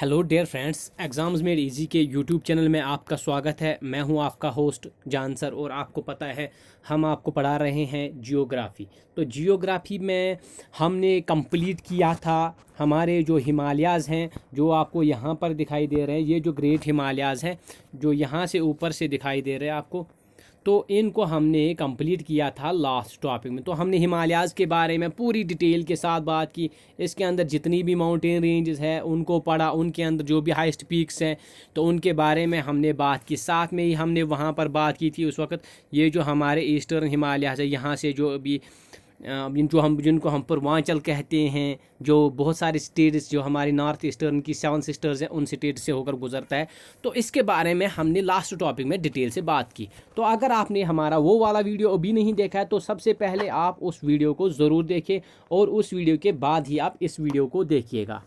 Hello dear friends, exams made easy के YouTube channel में आपका स्वागत है। मैं हूं आपका होस्ट जान सर और आपको पता है हम आपको पढ़ा रहे हैं जियोग्राफ़ी। तो जियोग्राफ़ी में हमने कंप्लीट किया था हमारे जो हिमालयाज़ हैं, जो आपको यहाँ पर दिखाई दे रहे हैं। ये जो ग्रेट हिमालयाज़ हैं जो यहाँ से ऊपर से दिखाई दे रहे हैं आपको, तो इनको हमने कंप्लीट किया था लास्ट टॉपिक में। तो हमने हिमालयाज़ के बारे में पूरी डिटेल के साथ बात की। इसके अंदर जितनी भी माउंटेन रेंजेस है उनको पढ़ा, उनके अंदर जो भी हाईएस्ट पीक्स हैं तो उनके बारे में हमने बात की। साथ में ही हमने वहाँ पर बात की थी उस वक्त ये जो हमारे ईस्टर्न हिमालयाज़ है, यहाँ से जो अभी जिनको हम पूर्वांचल कहते हैं, जो बहुत सारे स्टेट्स जो हमारी नॉर्थ ईस्टर्न की 7 सिस्टर्स हैं उन स्टेट से होकर गुजरता है। तो इसके बारे में हमने लास्ट टॉपिक में डिटेल से बात की। तो अगर आपने हमारा वो वाला वीडियो अभी नहीं देखा है तो सबसे पहले आप उस वीडियो को ज़रूर देखें और उस वीडियो के बाद ही आप इस वीडियो को देखिएगा,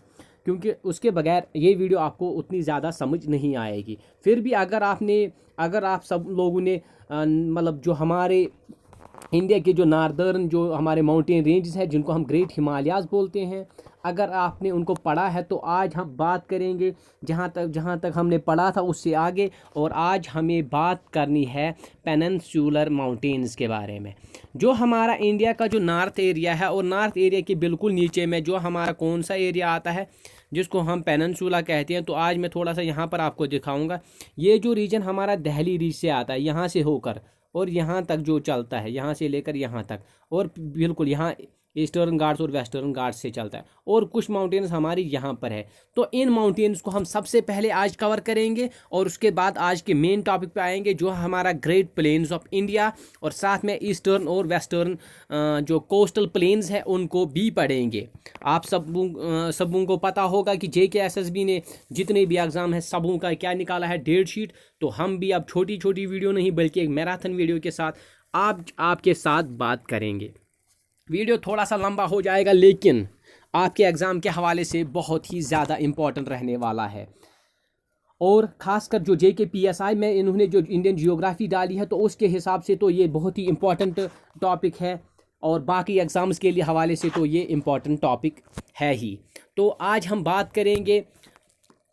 क्योंकि उसके बगैर ये वीडियो आपको उतनी ज़्यादा समझ नहीं आएगी। फिर भी अगर आप सब लोगों ने मतलब जो हमारे इंडिया के जो नार्दर्न जो हमारे माउंटेन रेंजेस हैं जिनको हम ग्रेट हिमालयाज़ बोलते हैं, अगर आपने उनको पढ़ा है तो आज हम बात करेंगे जहाँ तक हमने पढ़ा था उससे आगे। और आज हमें बात करनी है पेनिनसुलर माउंटेन्स के बारे में। जो हमारा इंडिया का जो नॉर्थ एरिया है और नॉर्थ एरिया के बिल्कुल नीचे में जो हमारा कौन सा एरिया आता है जिसको हम पेनिनसुला कहते हैं, तो आज मैं थोड़ा सा यहाँ पर आपको दिखाऊँगा। ये जो रीजन हमारा दिल्ली रीज से आता है, यहाँ से होकर और यहाँ तक जो चलता है, यहाँ से लेकर यहाँ तक, और बिल्कुल यहाँ ईस्टर्न घाट्स और वेस्टर्न घाट्स से चलता है, और कुछ माउंटेन्स हमारी यहाँ पर है। तो इन माउंटेन्स को हम सबसे पहले आज कवर करेंगे और उसके बाद आज के मेन टॉपिक पे आएंगे जो हमारा ग्रेट प्लेन्स ऑफ इंडिया, और साथ में ईस्टर्न और वेस्टर्न जो कोस्टल प्लेन्स हैं उनको भी पढ़ेंगे। आप सबों को पता होगा कि JKSSB ने जितने भी एग्ज़ाम हैं सबों का क्या निकाला है, डेट शीट। तो हम भी अब छोटी छोटी वीडियो नहीं बल्कि एक मैराथन वीडियो के साथ आपके साथ बात करेंगे। वीडियो थोड़ा सा लंबा हो जाएगा लेकिन आपके एग्ज़ाम के हवाले से बहुत ही ज़्यादा इम्पोर्टेंट रहने वाला है। और ख़ासकर जो JKPSI में इन्होंने जो इंडियन जियोग्राफी डाली है तो उसके हिसाब से तो ये बहुत ही इम्पोर्टेंट टॉपिक है, और बाकी एग्ज़ाम्स के लिए हवाले से तो ये इम्पोर्टेंट टॉपिक है ही। तो आज हम बात करेंगे।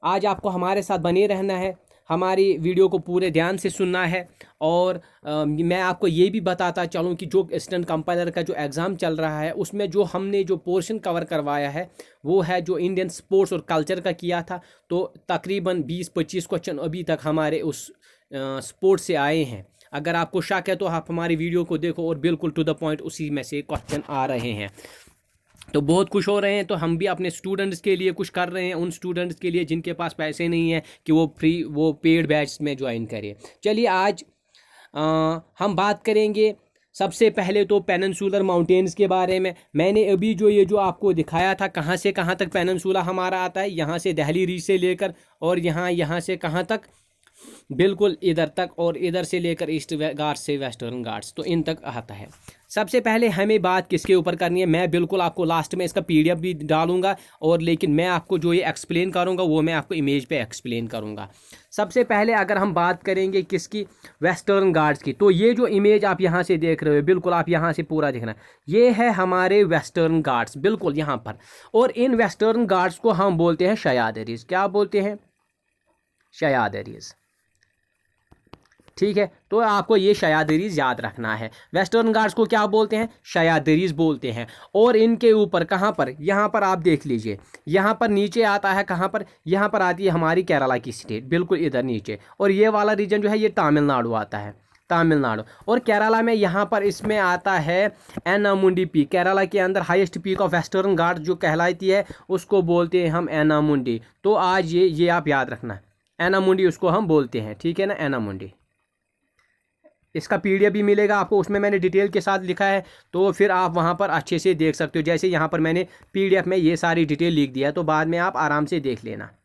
आज आपको हमारे साथ बने रहना है, हमारी वीडियो को पूरे ध्यान से सुनना है। और मैं आपको ये भी बताता चलूँ कि जो असिस्टेंट कंपाइलर का जो एग्ज़ाम चल रहा है उसमें जो हमने जो पोर्शन कवर करवाया है वो है जो इंडियन स्पोर्ट्स और कल्चर का किया था। तो तकरीबन 20-25 क्वेश्चन अभी तक हमारे उस स्पोर्ट्स से आए हैं। अगर आपको शक है तो आप हमारी वीडियो को देखो और बिल्कुल टू द पॉइंट उसी में से क्वेश्चन आ रहे हैं। तो बहुत खुश हो रहे हैं। तो हम भी अपने स्टूडेंट्स के लिए कुछ कर रहे हैं, उन स्टूडेंट्स के लिए जिनके पास पैसे नहीं हैं कि वो पेड बैच में ज्वाइन करें। चलिए आज हम बात करेंगे सबसे पहले तो पेनिनसुलर माउंटेन्स के बारे में। मैंने अभी ये जो आपको दिखाया था कहाँ से कहाँ तक पेनिनसुला हमारा आता है, यहाँ से दिल्ली रीज से लेकर और यहाँ से कहाँ तक, बिल्कुल इधर तक, और इधर से लेकर ईस्ट घाट्स से वेस्टर्न घाट्स, तो इन तक आता है। सबसे पहले हमें बात किसके ऊपर करनी है, मैं बिल्कुल आपको लास्ट में इसका PDF भी डालूंगा, और लेकिन मैं आपको जो ये एक्सप्लेन करूंगा वो मैं आपको इमेज पे एक्सप्लेन करूंगा। सबसे पहले अगर हम बात करेंगे किसकी, वेस्टर्न घाट्स की, तो ये जो इमेज आप यहाँ से देख रहे हो, बिल्कुल आप यहाँ से पूरा देखना, ये है हमारे वेस्टर्न घाट्स बिल्कुल यहाँ पर। और इन वेस्टर्न घाट्स को हम बोलते हैं शयादरीज। क्या बोलते हैं? शयादरीज। ठीक है, तो आपको ये शयादरीज याद रखना है। वेस्टर्न घाट्स को क्या बोलते हैं? शयादरीज बोलते हैं। और इनके ऊपर कहाँ पर, यहाँ पर आप देख लीजिए, यहाँ पर नीचे आता है, कहाँ पर, यहाँ पर आती है हमारी केरला की स्टेट, बिल्कुल इधर नीचे। और ये वाला रीजन जो है ये तमिलनाडु आता है, तमिलनाडु। और केरला में यहाँ पर इसमें आता है एनामुंडी पीक। केरला के अंदर हाईएस्ट पीक ऑफ वेस्टर्न घाट जो कहलाती है उसको बोलते हैं हम एनामुंडी। तो आज ये आप याद रखना, एनामुंडी उसको हम बोलते हैं, ठीक है ना, एनामुंडी। इसका PDF भी मिलेगा आपको, उसमें मैंने डिटेल के साथ लिखा है, तो फिर आप वहाँ पर अच्छे से देख सकते हो। जैसे यहाँ पर मैंने PDF में ये सारी डिटेल लिख दिया है, तो बाद में आप आराम से देख लेना।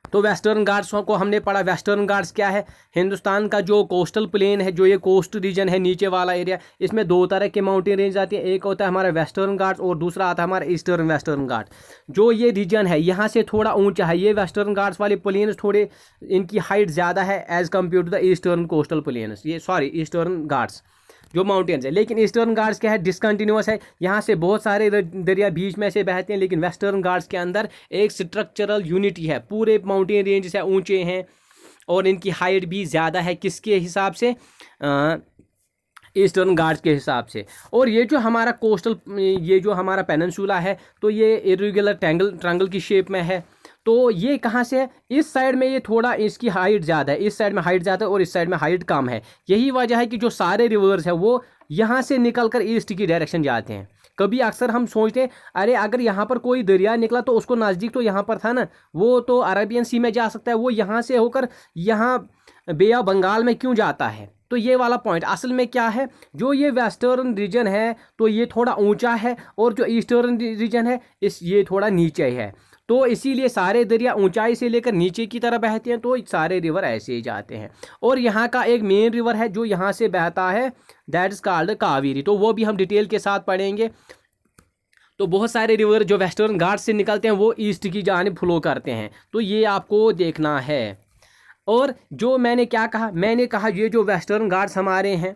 तो वेस्टर्न घाट्स को हमने पढ़ा। वेस्टर्न घाट्स क्या है? हिंदुस्तान का जो कोस्टल प्लेन है, जो ये कोस्ट रीजन है नीचे वाला एरिया, इसमें 2 तरह के माउंटेन रेंज आती है। एक होता है हमारा वेस्टर्न घाट्स और दूसरा आता है हमारा ईस्टर्न वेस्टर्न घाट। जो ये रीजन है यहाँ से थोड़ा ऊंचा है, ये वेस्टर्न घाट्स वाले प्लेन्स थोड़े इनकी हाइट ज़्यादा है as compared to the eastern coastal plains, ये ईस्टर्न घाट्स। जो माउंटेन्स है। लेकिन ईस्टर्न घाट्स क्या है, डिसकंटिन्यूअस है, यहाँ से बहुत सारे दरिया बीच में से बहते हैं। लेकिन वेस्टर्न घाट्स के अंदर एक स्ट्रक्चरल यूनिटी है, पूरे माउंटेन रेंज से ऊंचे हैं और इनकी हाइट भी ज़्यादा है। किसके हिसाब से? ईस्टर्न घाट्स के हिसाब से। और ये जो हमारा कोस्टल, ये जो हमारा पेनिनसुला है, तो ये इरेगुलर ट्रायंगल की शेप में है। तो ये कहाँ से है? इस साइड में ये थोड़ा इसकी हाइट ज़्यादा है, इस साइड में हाइट ज़्यादा है और इस साइड में हाइट कम है। यही वजह है कि जो सारे रिवर्स है वो यहाँ से निकलकर ईस्ट की डायरेक्शन जाते हैं। कभी अक्सर हम सोचते हैं अरे अगर यहाँ पर कोई दरिया निकला तो उसको नज़दीक तो यहाँ पर था ना, वो तो अरेबियन सी में जा सकता है, वो यहाँ से होकर यहाँ बे ऑफ बंगाल में क्यों जाता है? तो ये वाला पॉइंट असल में क्या है, जो ये वेस्टर्न रीजन है तो ये थोड़ा ऊंचा है और जो ईस्टर्न रीजन है ये थोड़ा नीचे है। तो इसीलिए सारे दरिया ऊंचाई से लेकर नीचे की तरफ बहते हैं, तो सारे रिवर ऐसे ही जाते हैं। और यहाँ का एक मेन रिवर है जो यहाँ से बहता है, दैट इज कॉल्ड कावेरी। तो वो भी हम डिटेल के साथ पढ़ेंगे। तो बहुत सारे रिवर जो वेस्टर्न घाट से निकलते हैं वो ईस्ट की जानिब फ्लो करते हैं, तो ये आपको देखना है। और जो मैंने क्या कहा, मैंने कहा ये जो वेस्टर्न घाट्स हमारे हैं,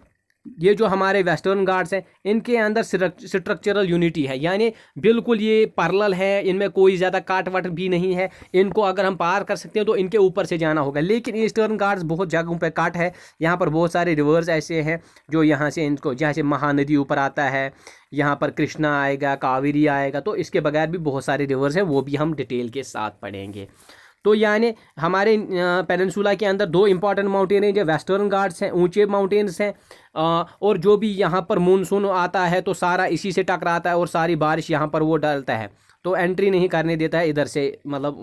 ये जो हमारे वेस्टर्न घाट्स हैं, इनके अंदर स्ट्रक्चरल यूनिटी है, यानी बिल्कुल ये पैरेलल है, इनमें कोई ज़्यादा काट वाट भी नहीं है। इनको अगर हम पार कर सकते हैं तो इनके ऊपर से जाना होगा। लेकिन ईस्टर्न घाट्स बहुत जगहों पे काट है, यहाँ पर बहुत सारे रिवर्स ऐसे हैं जो यहाँ से इनको, जहाँ से महानदी ऊपर आता है, यहाँ पर कृष्णा आएगा, कावेरी आएगा, तो इसके बगैर भी बहुत सारे रिवर्स हैं, वो भी हम डिटेल के साथ पढ़ेंगे। तो यानी हमारे पेनिनसुला के अंदर दो इंपॉर्टेंट माउंटेन रेंज है, वेस्टर्न घाट्स हैं, ऊंचे माउंटेन्स हैं, और जो भी यहाँ पर मानसून आता है तो सारा इसी से टकराता है और सारी बारिश यहाँ पर वो डालता है, तो एंट्री नहीं करने देता है इधर से, मतलब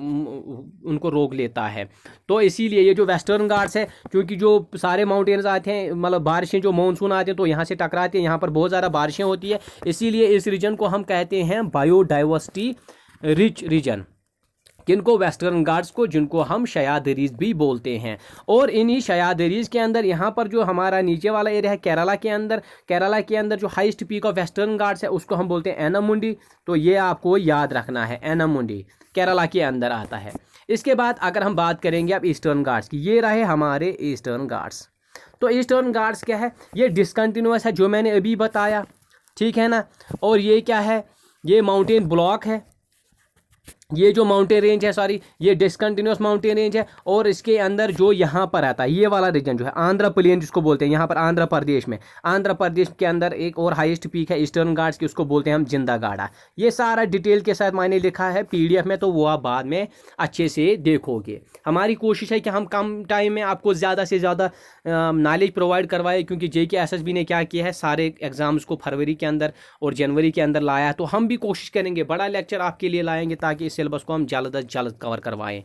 उनको रोक लेता है। तो इसीलिए ये जो वेस्टर्न घाट्स है, क्योंकि जो सारे माउंटेन्स आते हैं, मतलब बारिशें जो मानसून आते हैं तो यहाँ से टकराते हैं, यहाँ पर बहुत ज़्यादा बारिशें होती है, इसीलिए इस रीजन को हम कहते हैं बायोडाइवर्सिटी रिच रीजन। किनको? वेस्टर्न घाट्स को, जिनको हम शयादरीज भी बोलते हैं। और इन्हीं शयादरीज के अंदर यहाँ पर जो हमारा नीचे वाला एरिया है केरला के अंदर जो highest peak of Western Ghats है उसको हम बोलते हैं एनामुंडी। तो ये आपको याद रखना है, एनामुंडी केरला के अंदर आता है। इसके बाद अगर हम बात करेंगे अब ईस्टर्न घाट्स की, ये रहे हमारे ईस्टर्न घाट्स। तो ईस्टर्न घाट्स क्या है? ये डिसकंटिन्यूअस है, जो मैंने अभी बताया, ठीक है ना। और ये क्या है? ये माउंटेन ब्लॉक है, ये जो माउंटेन रेंज है, सॉरी, ये डिसकंटिन्यूअस माउंटेन रेंज है। और इसके अंदर जो यहाँ पर आता है, ये वाला रीजन जो है आंध्र प्लेन जिसको बोलते हैं, यहाँ पर आंध्र प्रदेश के अंदर एक और हाईएस्ट पीक है ईस्टर्न घाट्स की, उसको बोलते हैं हम जिंदागाड़ा। ये सारा डिटेल के साथ मैंने लिखा है पीडीएफ में, तो वो आप बाद में अच्छे से देखोगे। हमारी कोशिश है कि हम कम टाइम में आपको ज़्यादा से ज़्यादा नॉलेज प्रोवाइड करवाए, क्योंकि जेके एसएसबी ने क्या किया है, सारे एग्जाम्स को फरवरी के अंदर और जनवरी के अंदर लाया है। तो हम भी कोशिश करेंगे बड़ा लेक्चर आपके लिए लाएंगे, ताकि इस सिलेबस को हम जल्द अज जल्द कवर करवाएं।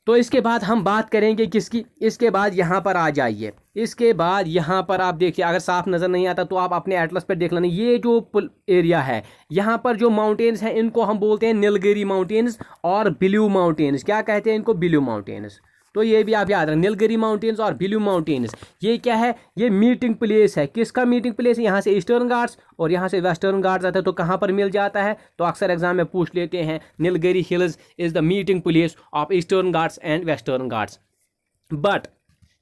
तो इसके बाद हम बात करेंगे किसकी? इसके बाद यहाँ पर आ जाइए। इसके बाद यहाँ पर आप देखिए, अगर साफ नज़र नहीं आता तो आप अपने एटलस पर देख लेना। ये जो एरिया है, यहाँ पर जो माउंटेन्स हैं इनको हम बोलते हैं नीलगिरी माउंटेन्स और ब्लू माउंटेन्स। क्या कहते हैं इनको? Blue mountains. तो ये भी आप याद रखें, नीलगिरी माउंटेन्स और ब्लू माउंटेन्स। ये क्या है? ये मीटिंग प्लेस है। किसका मीटिंग प्लेस है? यहाँ से ईस्टर्न घाट्स और यहाँ से वेस्टर्न घाट्स आता है, तो कहाँ पर मिल जाता है? तो अक्सर एग्जाम में पूछ लेते हैं, Nilgiri hills is the meeting place of eastern Ghats and western Ghats. But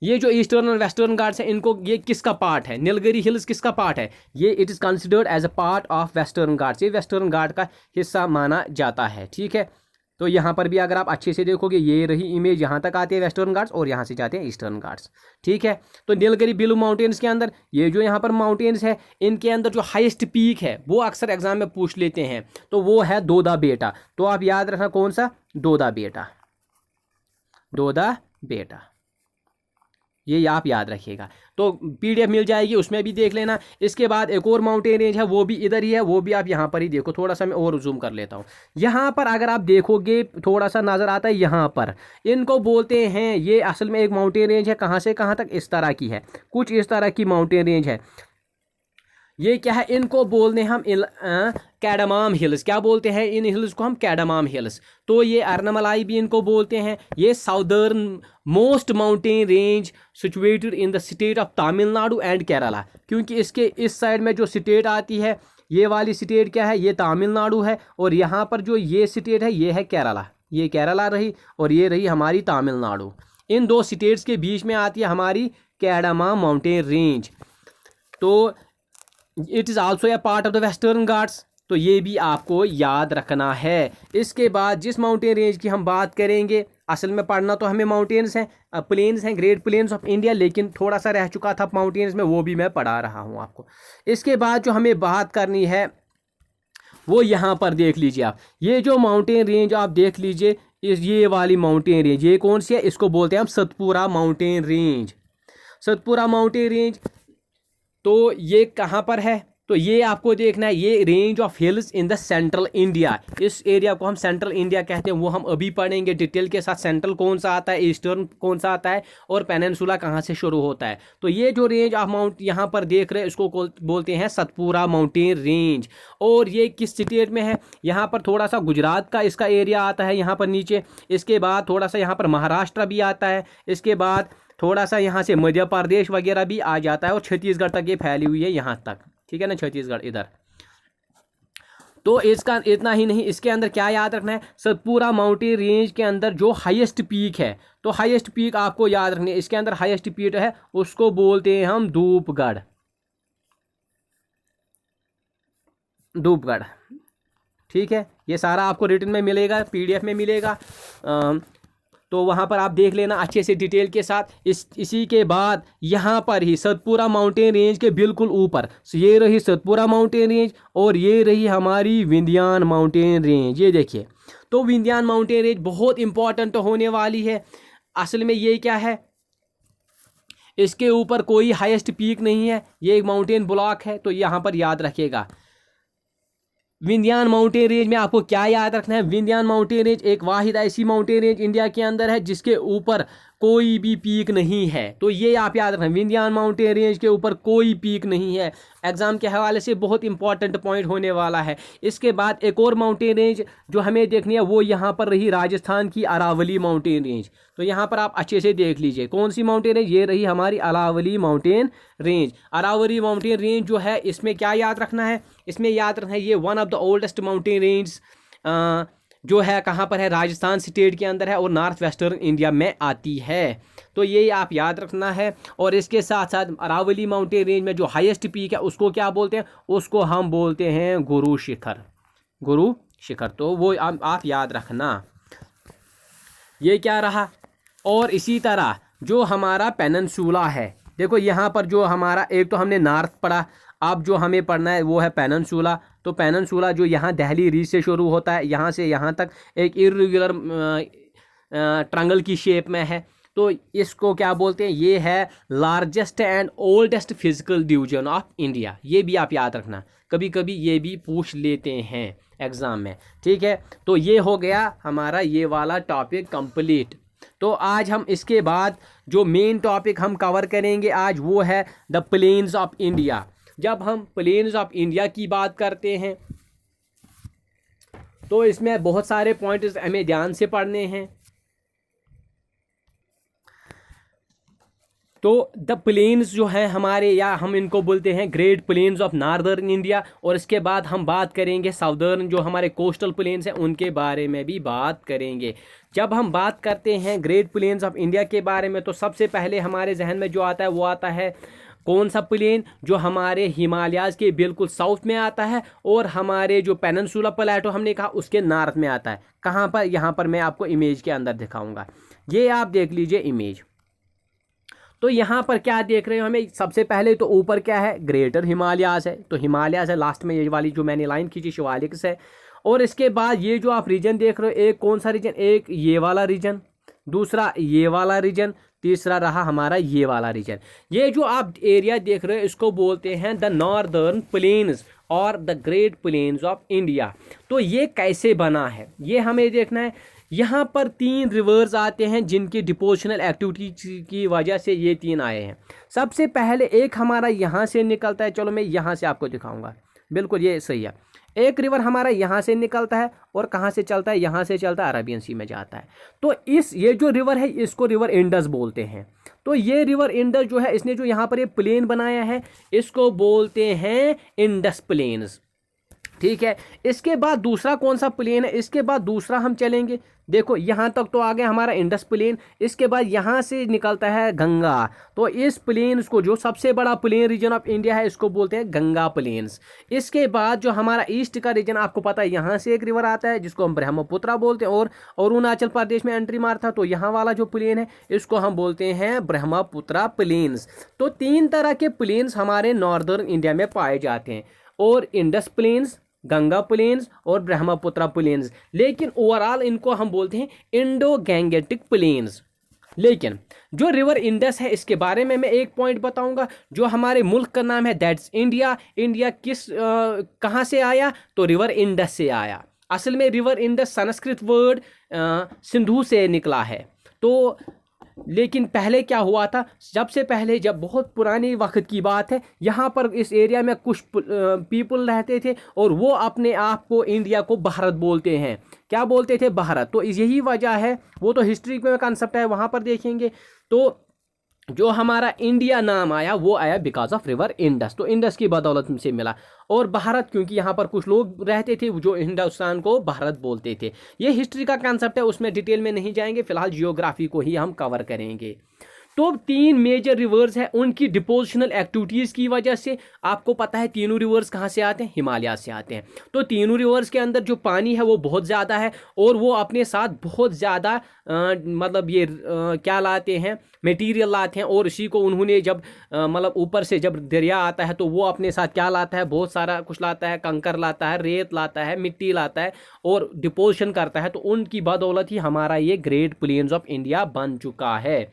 ये जो ईस्टर्न और वेस्टर्न घाट्स हैं, इनको ये किसका पार्ट है? नीलगिरी हिल्स किसका पार्ट है? ये it is considered as a part of Western Ghats. ये वेस्टर्न घाट का हिस्सा माना जाता है, ठीक है। तो यहाँ पर भी अगर आप अच्छे से देखोगे, ये रही इमेज, यहाँ तक आती है वेस्टर्न घाट्स और यहाँ से जाते हैं ईस्टर्न घाट्स, ठीक है। तो नीलगिरी ब्लू माउंटेन्स के अंदर ये जो यहाँ पर माउंटेन्स है, इनके अंदर जो हाईएस्ट पीक है वो अक्सर एग्जाम में पूछ लेते हैं, तो वो है दोदा बेटा। तो आप याद रखना कौन सा? दोदा बेटा, दोदा बेटा, ये आप याद रखिएगा। तो पीडीएफ मिल जाएगी, उसमें भी देख लेना। इसके बाद एक और माउंटेन रेंज है, वो भी इधर ही है, वो भी आप यहाँ पर ही देखो। थोड़ा सा मैं और जूम कर लेता हूँ। यहाँ पर अगर आप देखोगे थोड़ा सा नज़र आता है, यहाँ पर इनको बोलते हैं, ये असल में एक माउंटेन रेंज है। कहाँ से कहाँ तक? इस तरह की है, कुछ इस तरह की माउंटेन रेंज है। ये क्या है? इनको बोलते हैं हम कैडामाम हिल्स। क्या बोलते हैं इन हिल्स को? हम कैडामाम हिल्स। तो ये अर्नमलाई भी इनको बोलते हैं। ये southern most mountain range situated in the state of Tamil Nadu and Kerala, क्योंकि इसके इस साइड में जो स्टेट आती है, ये वाली स्टेट क्या है? ये तमिलनाडु है, और यहाँ पर जो ये स्टेट है ये है केरला। ये केरला रही और ये रही हमारी तमिलनाडु। इन दो स्टेट्स के बीच में आती है हमारी कैडामा माउंटेन रेंज। तो it is also a part of the western Ghats, तो ये भी आपको याद रखना है। इसके बाद जिस माउंटेन रेंज की हम बात करेंगे, असल में पढ़ना तो हमें माउंटेन्स हैं, प्लेन्स हैं, ग्रेट प्लेन्स ऑफ इंडिया, लेकिन थोड़ा सा रह चुका था माउंटेन्स में, वो भी मैं पढ़ा रहा हूँ आपको। इसके बाद जो हमें बात करनी है वो यहाँ पर देख लीजिए आप, ये जो माउंटेन रेंज आप देख लीजिए, ये वाली माउंटेन रेंज ये कौन सी है, इसको बोलते हैं हम Satpura mountain range. Satpura mountain range, तो ये कहाँ पर है, तो ये आपको देखना है, ये range of hills in the central India, इस एरिया को हम सेंट्रल इंडिया कहते हैं, वो हम अभी पढ़ेंगे डिटेल के साथ। सेंट्रल कौन सा आता है, ईस्टर्न कौन सा आता है, और पेनिनसुला कहाँ से शुरू होता है। तो ये जो रेंज ऑफ माउंट यहाँ पर देख रहे हैं, इसको बोलते हैं सतपुरा माउंटेन रेंज। और ये किस स्टेट में है, यहाँ पर थोड़ा सा गुजरात का इसका एरिया आता है यहाँ पर नीचे, इसके बाद थोड़ा सा यहाँ पर महाराष्ट्र भी आता है, इसके बाद थोड़ा सा यहाँ से मध्य प्रदेश वगैरह भी आ जाता है, और छत्तीसगढ़ तक ये फैली हुई है यहाँ तक, ठीक है ना, छत्तीसगढ़ इधर। तो इसका इतना ही नहीं, इसके अंदर क्या याद रखना है, सतपुरा माउंटेन रेंज के अंदर जो हाईएस्ट पीक है, तो हाईएस्ट पीक आपको याद रखनी है, इसके अंदर हाईएस्ट पीक है, उसको बोलते हैं हम धूपगढ़। धूपगढ़, ठीक है, ये सारा आपको रिटन में मिलेगा, पीडीएफ में मिलेगा, तो वहाँ पर आप देख लेना अच्छे से डिटेल के साथ। इसी के बाद यहाँ पर ही सतपुरा माउंटेन रेंज के बिल्कुल ऊपर, ये रही सतपुरा माउंटेन रेंज, और ये रही हमारी विंध्यान माउंटेन रेंज, ये देखिए। तो विंध्यान माउंटेन रेंज बहुत इंपॉर्टेंट होने वाली है। असल में ये क्या है, इसके ऊपर कोई हाईएस्ट पीक नहीं है, ये एक माउंटेन ब्लॉक है, तो यहाँ पर याद रखिएगा। विंध्यान माउंटेन रेंज में आपको क्या याद रखना है, विंध्यान माउंटेन रेंज एक वाहिद ऐसी माउंटेन रेंज इंडिया के अंदर है जिसके ऊपर कोई भी पीक नहीं है, तो ये आप याद रखना, विंध्यान माउंटेन रेंज के ऊपर कोई पीक नहीं है। एग्जाम के हवाले से बहुत इंपॉर्टेंट पॉइंट होने वाला है। इसके बाद एक और माउंटेन रेंज जो हमें देखनी है, वो यहाँ पर रही राजस्थान की अरावली माउंटेन रेंज। तो यहाँ पर आप अच्छे से देख लीजिए कौन सी माउंटेन रेंज, ये रही हमारी Aravalli mountain range. Aravalli mountain range जो है, इसमें क्या याद रखना है, इसमें याद रखना है ये one of the oldest mountain range जो है कहाँ पर है, राजस्थान स्टेट के अंदर है, और नॉर्थ वेस्टर्न इंडिया में आती है, तो ये आप याद रखना है। और इसके साथ साथ अरावली माउंटेन रेंज में जो हाईएस्ट पीक है उसको क्या बोलते हैं, उसको हम बोलते हैं गुरु शिखर। गुरु शिखर, तो वो आप याद रखना। ये क्या रहा, और इसी तरह जो हमारा पेनिनसुला है, देखो यहाँ पर जो हमारा, एक तो हमने नॉर्थ पढ़ा, अब जो हमें पढ़ना है वो है पेनिनसुला। तो पेनिनसुला जो यहाँ दिल्ली रीच से शुरू होता है, यहाँ से यहाँ तक एक इर्रेगुलर ट्रायंगल की शेप में है, तो इसको क्या बोलते हैं, ये है largest and oldest physical division of India. ये भी आप याद रखना, कभी कभी ये भी पूछ लेते हैं एग्जाम में, ठीक है। तो ये हो गया हमारा ये वाला टॉपिक कंप्लीट। तो आज हम इसके बाद जो मेन टॉपिक हम कवर करेंगे आज, वो है द प्लेन्स ऑफ इंडिया। जब हम प्लेन्स ऑफ इंडिया की बात करते हैं तो इसमें बहुत सारे पॉइंट्स हमें ध्यान से पढ़ने हैं। तो द प्लेन्स जो है हमारे, या हम इनको बोलते हैं great plains of northern India, और इसके बाद हम बात करेंगे साउदर्न जो हमारे कोस्टल प्लेन्स हैं उनके बारे में भी बात करेंगे। जब हम बात करते हैं ग्रेट प्लेन्स ऑफ इंडिया के बारे में, तो सबसे पहले हमारे जहन में जो आता है वो आता है कौन सा प्लेन, जो हमारे हिमालयाज़ के बिल्कुल साउथ में आता है, और हमारे जो पेनिनसुला प्लेटो हमने कहा उसके नॉर्थ में आता है। कहाँ पर, यहाँ पर मैं आपको इमेज के अंदर दिखाऊंगा, ये आप देख लीजिए इमेज। तो यहाँ पर क्या देख रहे हो हमें, सबसे पहले तो ऊपर क्या है, ग्रेटर हिमालयाज़ है, तो हिमालयाज़ है, लास्ट में ये वाली जो मैंने लाइन खींची शिवालिक्स है। और इसके बाद ये जो आप रीजन देख रहे हो, एक कौन सा रीजन, एक ये वाला रीजन, दूसरा ये वाला रीजन, तीसरा रहा हमारा ये वाला रीजन। ये जो आप एरिया देख रहे हो इसको बोलते हैं द नॉर्दर्न प्लेन्स और the great plains of India. तो ये कैसे बना है ये हमें देखना है। यहाँ पर 3 रिवर्स आते हैं जिनकी डिपोजिशनल एक्टिविटी की वजह से ये 3 आए हैं। सबसे पहले एक हमारा यहाँ से निकलता है, चलो मैं यहाँ से आपको दिखाऊंगा, बिल्कुल ये सही है। एक रिवर हमारा यहाँ से निकलता है और कहाँ से चलता है, यहाँ से चलता है, अरेबियन सी में जाता है। तो ये जो रिवर है इसको रिवर इंडस बोलते हैं। तो ये रिवर इंडस जो है, इसने जो यहाँ पर ये प्लेन बनाया है इसको बोलते हैं इंडस प्लेन्स। ठीक है। इसके बाद दूसरा कौन सा प्लेन है, इसके बाद दूसरा हम चलेंगे, देखो यहाँ तक तो आ गया हमारा इंडस प्लेन। इसके बाद यहाँ से निकलता है गंगा, तो इस प्लेन को जो सबसे बड़ा प्लेन रीजन ऑफ इंडिया है इसको बोलते हैं गंगा प्लेन्स। इसके बाद जो हमारा ईस्ट का रीजन आपको पता है, यहाँ से एक रिवर आता है जिसको हम ब्रह्मपुत्रा बोलते हैं, और अरुणाचल प्रदेश में एंट्री मारता है, तो यहाँ वाला जो प्लेन है इसको हम बोलते हैं ब्रह्मपुत्रा प्लेन्स। तो 3 तरह के प्लेन्स हमारे नॉर्दर्न इंडिया में पाए जाते हैं, और इंडस प्लेन्स, गंगा प्लेन्स और ब्रह्मपुत्रा प्लेन्स। लेकिन ओवरऑल इनको हम बोलते हैं इंडो गैंगेटिक प्लेन्स। लेकिन जो रिवर इंडस है इसके बारे में मैं एक पॉइंट बताऊंगा। जो हमारे मुल्क का नाम है दैट्स इंडिया। इंडिया किस कहाँ से आया, तो रिवर इंडस से आया। असल में river Indus Sanskrit word Sindhu से निकला है। तो लेकिन पहले क्या हुआ था, सबसे पहले जब बहुत पुरानी वक्त की बात है, यहाँ पर इस एरिया में कुछ पीपल रहते थे और वो अपने आप को इंडिया को भारत बोलते हैं। क्या बोलते थे, भारत। तो यही वजह है, वो तो हिस्ट्री में कंसेप्ट है, वहाँ पर देखेंगे। तो जो हमारा इंडिया नाम आया वो आया बिकॉज ऑफ रिवर इंडस, तो इंडस की बदौलत से मिला। और भारत क्योंकि यहाँ पर कुछ लोग रहते थे जो हिंदुस्तान को भारत बोलते थे। ये हिस्ट्री का कंसेप्ट है, उसमें डिटेल में नहीं जाएंगे, फिलहाल जियोग्राफी को ही हम कवर करेंगे। तो 3 मेजर रिवर्स हैं, उनकी डिपोजिशनल एक्टिविटीज़ की वजह से आपको पता है तीनों रिवर्स कहाँ से आते हैं, हिमालय से आते हैं। तो तीनों रिवर्स के अंदर जो पानी है वो बहुत ज़्यादा है, और वो अपने साथ बहुत ज़्यादा मतलब ये क्या लाते हैं, मटेरियल लाते हैं। और इसी को उन्होंने जब मतलब ऊपर से जब दरिया आता है तो वो अपने साथ क्या लाता है, बहुत सारा कुछ लाता है, कंकर लाता है, रेत लाता है, मिट्टी लाता है और डिपोजिशन करता है। तो उनकी बदौलत ही हमारा ये ग्रेट प्लेन्स ऑफ इंडिया बन चुका है।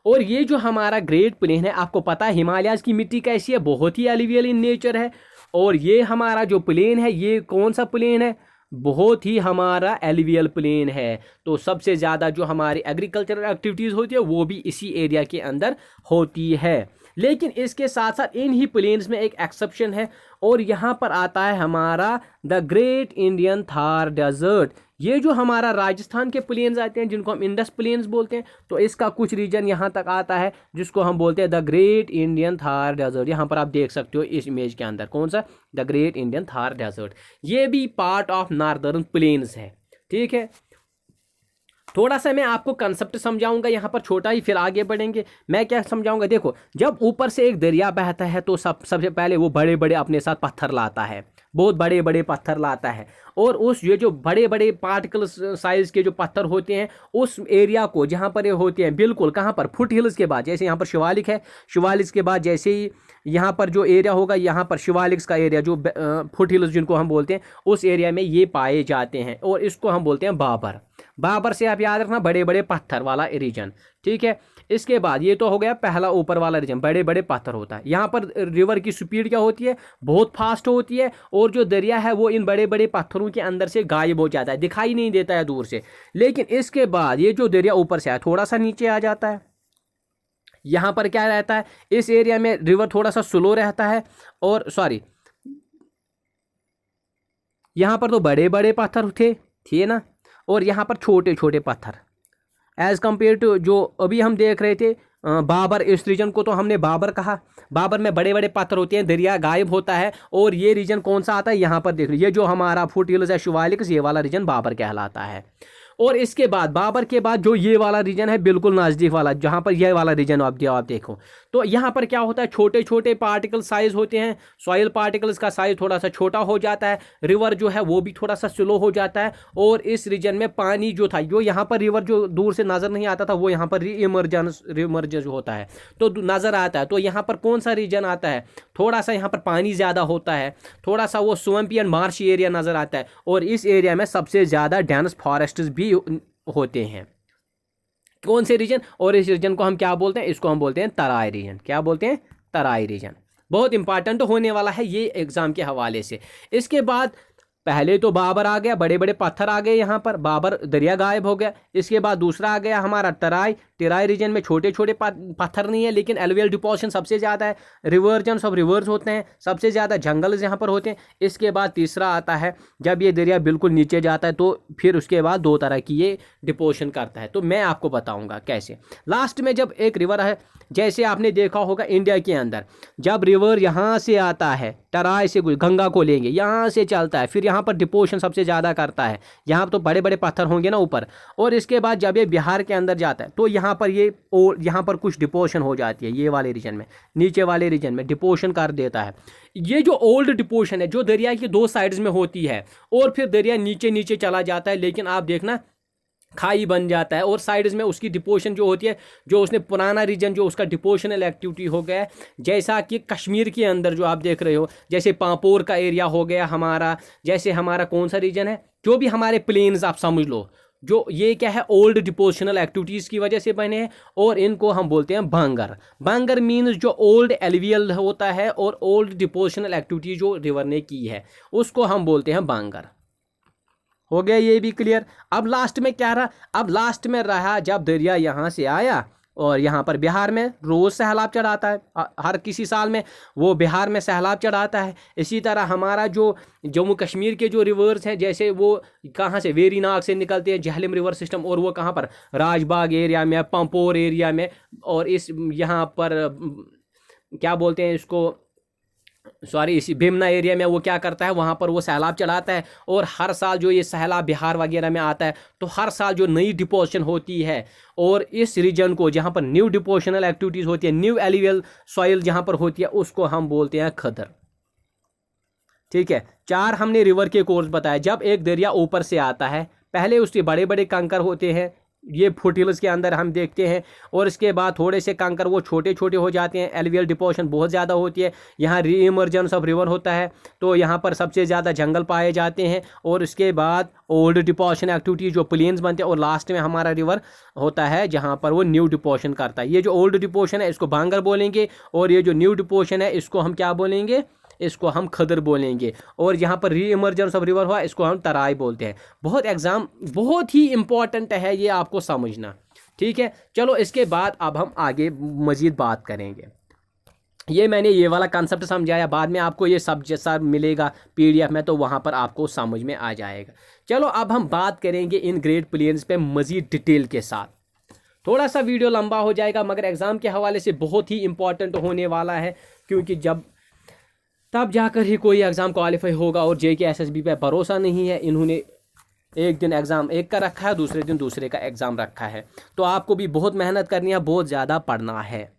और ये जो हमारा ग्रेट प्लेन है, आपको पता है हिमालयाज की मिट्टी कैसी है, बहुत ही एलिवियल इन नेचर है। और ये हमारा जो प्लेन है, ये कौन सा प्लेन है, बहुत ही हमारा एलिवियल प्लेन है। तो सबसे ज़्यादा जो हमारी एग्रीकल्चरल एक्टिविटीज़ होती है वो भी इसी एरिया के अंदर होती है। लेकिन इसके साथ साथ इन ही प्लेन्स में एक एक्सेप्शन है, और यहाँ पर आता है हमारा the great Indian Thar desert. ये जो हमारा राजस्थान के प्लेन्स आते हैं जिनको हम इंडस प्लेन्स बोलते हैं, तो इसका कुछ रीजन यहाँ तक आता है जिसको हम बोलते हैं the great Indian Thar desert. यहाँ पर आप देख सकते हो इस इमेज के अंदर, कौन सा, the great Indian Thar desert. ये भी पार्ट ऑफ नॉर्दर्न प्लेन्स है। ठीक है, थोड़ा सा मैं आपको कंसेप्ट समझाऊंगा यहाँ पर, छोटा ही, फिर आगे बढ़ेंगे। मैं क्या समझाऊंगा, देखो जब ऊपर से एक दरिया बहता है तो सबसे पहले वो बड़े बड़े अपने साथ पत्थर लाता है, बहुत बड़े बड़े पत्थर लाता है। और उस ये जो बड़े बड़े पार्टिकल साइज के जो पत्थर होते हैं उस एरिया को जहाँ पर ये होते हैं, बिल्कुल कहाँ पर, फुट हिल्स के बाद, जैसे यहाँ पर शिवालिक है, शिवालिक के बाद जैसे ही यहाँ पर जो एरिया होगा, यहाँ पर शिवालिक का एरिया जो फुट हिल्स जिनको हम बोलते हैं, उस एरिया में ये पाए जाते हैं। और इसको हम बोलते हैं बाबर। बाबर से आप याद रखना, बड़े बड़े पत्थर वाला रीजन। ठीक है, इसके बाद ये तो हो गया पहला ऊपर वाला रीजन, बड़े बड़े पत्थर होता है। यहाँ पर रिवर की स्पीड क्या होती है, बहुत फास्ट होती है, और जो दरिया है वो इन बड़े बड़े पत्थरों के अंदर से गायब हो जाता है, दिखाई नहीं देता है दूर से। लेकिन इसके बाद ये जो दरिया ऊपर से आया, थोड़ा सा नीचे आ जाता है। यहाँ पर क्या रहता है, इस एरिया में रिवर थोड़ा सा स्लो रहता है, और सॉरी, यहाँ पर तो बड़े बड़े पत्थर थे ना, और यहाँ पर छोटे छोटे पत्थर, एज कंपेयर टू जो अभी हम देख रहे थे बाबर। इस रीजन को तो हमने बाबर कहा। बाबर में बड़े बड़े पत्थर होते हैं, दरिया गायब होता है, और ये रीजन कौन सा आता है, यहाँ पर देख लीजिए, ये जो हमारा फुट हिल्स है, शिवालिक, ये वाला रीजन बाबर कहलाता है। और इसके बाद बाबर के बाद जो ये वाला रीजन है बिल्कुल नज़दीक वाला, जहाँ पर ये वाला रीजन आप देखो, तो यहाँ पर क्या होता है, छोटे छोटे पार्टिकल साइज होते हैं, सॉइल पार्टिकल्स का साइज थोड़ा सा छोटा हो जाता है, रिवर जो है वो भी थोड़ा सा स्लो हो जाता है। और इस रीजन में पानी जो था, जो यहाँ पर रिवर जो दूर से नज़र नहीं आता था, वो यहाँ पर रीइमर्जेंस होता है तो नज़र आता है। तो यहाँ पर कौन सा रीजन आता है, थोड़ा सा यहाँ पर पानी ज़्यादा होता है, थोड़ा सा वो स्वैम्पी एंड मार्शी एरिया नज़र आता है, और इस एरिया में सबसे ज़्यादा डेंस फॉरेस्ट्स भी होते हैं। कौन से रीजन, और इस रीजन को हम क्या बोलते हैं, इसको हम बोलते हैं तराई रीजन। क्या बोलते हैं, तराई रीजन। बहुत इंपॉर्टेंट होने वाला है ये एग्जाम के हवाले से। इसके बाद पहले तो बाबर आ गया, बड़े बड़े पत्थर आ गए यहाँ पर, बाबर दरिया गायब हो गया। इसके बाद दूसरा आ गया हमारा तराई। तराई रीजन में छोटे छोटे पत्थर नहीं है, लेकिन एलुवियल डिपोजिशन सबसे ज़्यादा है। रिवर्जन्स ऑफ रिवर्स होते हैं, सबसे ज़्यादा जंगल यहाँ पर होते हैं। इसके बाद तीसरा आता है जब ये दरिया बिल्कुल नीचे जाता है, तो फिर उसके बाद दो तरह की ये डिपोजिशन करता है। तो मैं आपको बताऊँगा कैसे। लास्ट में जब एक रिवर है, जैसे आपने देखा होगा इंडिया के अंदर, जब रिवर यहाँ से आता है, तराई से गंगा को लेंगे, यहाँ से चलता है, फिर यहाँ पर डिपोजिशन सबसे ज़्यादा करता है। यहाँ तो बड़े बड़े पत्थर होंगे ना ऊपर, और इसके बाद जब ये बिहार के अंदर जाता है, तो यहाँ पर ये यहाँ पर कुछ डिपोजिशन हो जाती है। ये वाले रीजन में, नीचे वाले रीजन में डिपोजिशन कर देता है। ये जो ओल्ड डिपोजिशन है, जो दरिया की दो साइड्स में होती है, और फिर दरिया नीचे नीचे चला जाता है, लेकिन आप देखना खाई बन जाता है, और साइड्स में उसकी डिपोजिशन जो होती है, जो उसने पुराना रीजन जो उसका डिपोजिशनल एक्टिविटी हो गया है, जैसा कि कश्मीर के अंदर जो आप देख रहे हो, जैसे पांपोर का एरिया हो गया हमारा, जैसे हमारा कौन सा रीजन है, जो भी हमारे प्लेन्स आप समझ लो, जो ये क्या है ओल्ड डिपोजिशनल एक्टिविटीज़ की वजह से बने हैं, और इनको हम बोलते हैं बांगर। बांगर मीन्स जो ओल्ड एलुवियल होता है और ओल्ड डिपोजिशनल एक्टिविटी जो रिवर ने की है, उसको हम बोलते हैं बांगर। हो गया ये भी क्लियर। अब लास्ट में क्या रहा, अब लास्ट में रहा जब दरिया यहाँ से आया और यहाँ पर बिहार में रोज़ सैलाब चढ़ाता है, हर किसी साल में वो बिहार में सैलाब चढ़ाता है। इसी तरह हमारा जो जम्मू कश्मीर के जो रिवर्स हैं, जैसे वो कहाँ से वेरीनाग से निकलते हैं, झेलम रिवर सिस्टम, और वो कहाँ पर राजबाग एरिया में, पंपोर एरिया में, और इस यहाँ पर क्या बोलते हैं इसको, सॉरी, इसी भीमना एरिया में वो क्या करता है, वहाँ पर वो सैलाब चढ़ाता है। और हर साल जो ये सैलाब बिहार वगैरह में आता है, तो हर साल जो नई डिपोजिशन होती है, और इस रीजन को जहाँ पर न्यू डिपोजिशनल एक्टिविटीज़ होती है, न्यू एलुवियल सॉइल जहाँ पर होती है, उसको हम बोलते हैं खदर। ठीक है, चार हमने रिवर के कोर्स बताया। जब एक दरिया ऊपर से आता है, पहले उसके बड़े बड़े कंकर होते हैं, ये फुटहिल्स के अंदर हम देखते हैं, और इसके बाद थोड़े से कंकर वो छोटे छोटे हो जाते हैं, एलुवियल डिपोजिशन बहुत ज़्यादा होती है, यहाँ री इमर्जेंस ऑफ रिवर होता है, तो यहाँ पर सबसे ज़्यादा जंगल पाए जाते हैं, और इसके बाद ओल्ड डिपोजिशन एक्टिविटी जो प्लेन्स बनते हैं, और लास्ट में हमारा रिवर होता है जहाँ पर वो न्यू डिपोजिशन करता है। ये जो ओल्ड डिपोजिशन है इसको बांगर बोलेंगे, और ये जो न्यू डिपोजिशन है इसको हम क्या बोलेंगे, इसको हम खदर बोलेंगे। और यहाँ पर री इमर्जेंस ऑफ रिवर हुआ, इसको हम तराई बोलते हैं। बहुत ही इंपॉर्टेंट है ये आपको समझना। ठीक है, चलो इसके बाद अब हम आगे मज़ीद बात करेंगे। ये मैंने ये वाला कंसेप्ट समझाया, बाद में आपको ये सब जैसा मिलेगा PDF में, तो वहाँ पर आपको समझ में आ जाएगा। चलो अब हम बात करेंगे इन ग्रेट प्लेन्स पे मज़ीद डिटेल के साथ। थोड़ा सा वीडियो लंबा हो जाएगा, मगर एग्ज़ाम के हवाले से बहुत ही इंपॉर्टेंट होने वाला है, क्योंकि तब जाकर ही कोई एग्ज़ाम क्वालिफाई होगा। और JK SSB पे भरोसा नहीं है, इन्होंने एक दिन एग्ज़ाम एक का रखा है, दूसरे दिन दूसरे का एग्ज़ाम रखा है, तो आपको भी बहुत मेहनत करनी है, बहुत ज़्यादा पढ़ना है।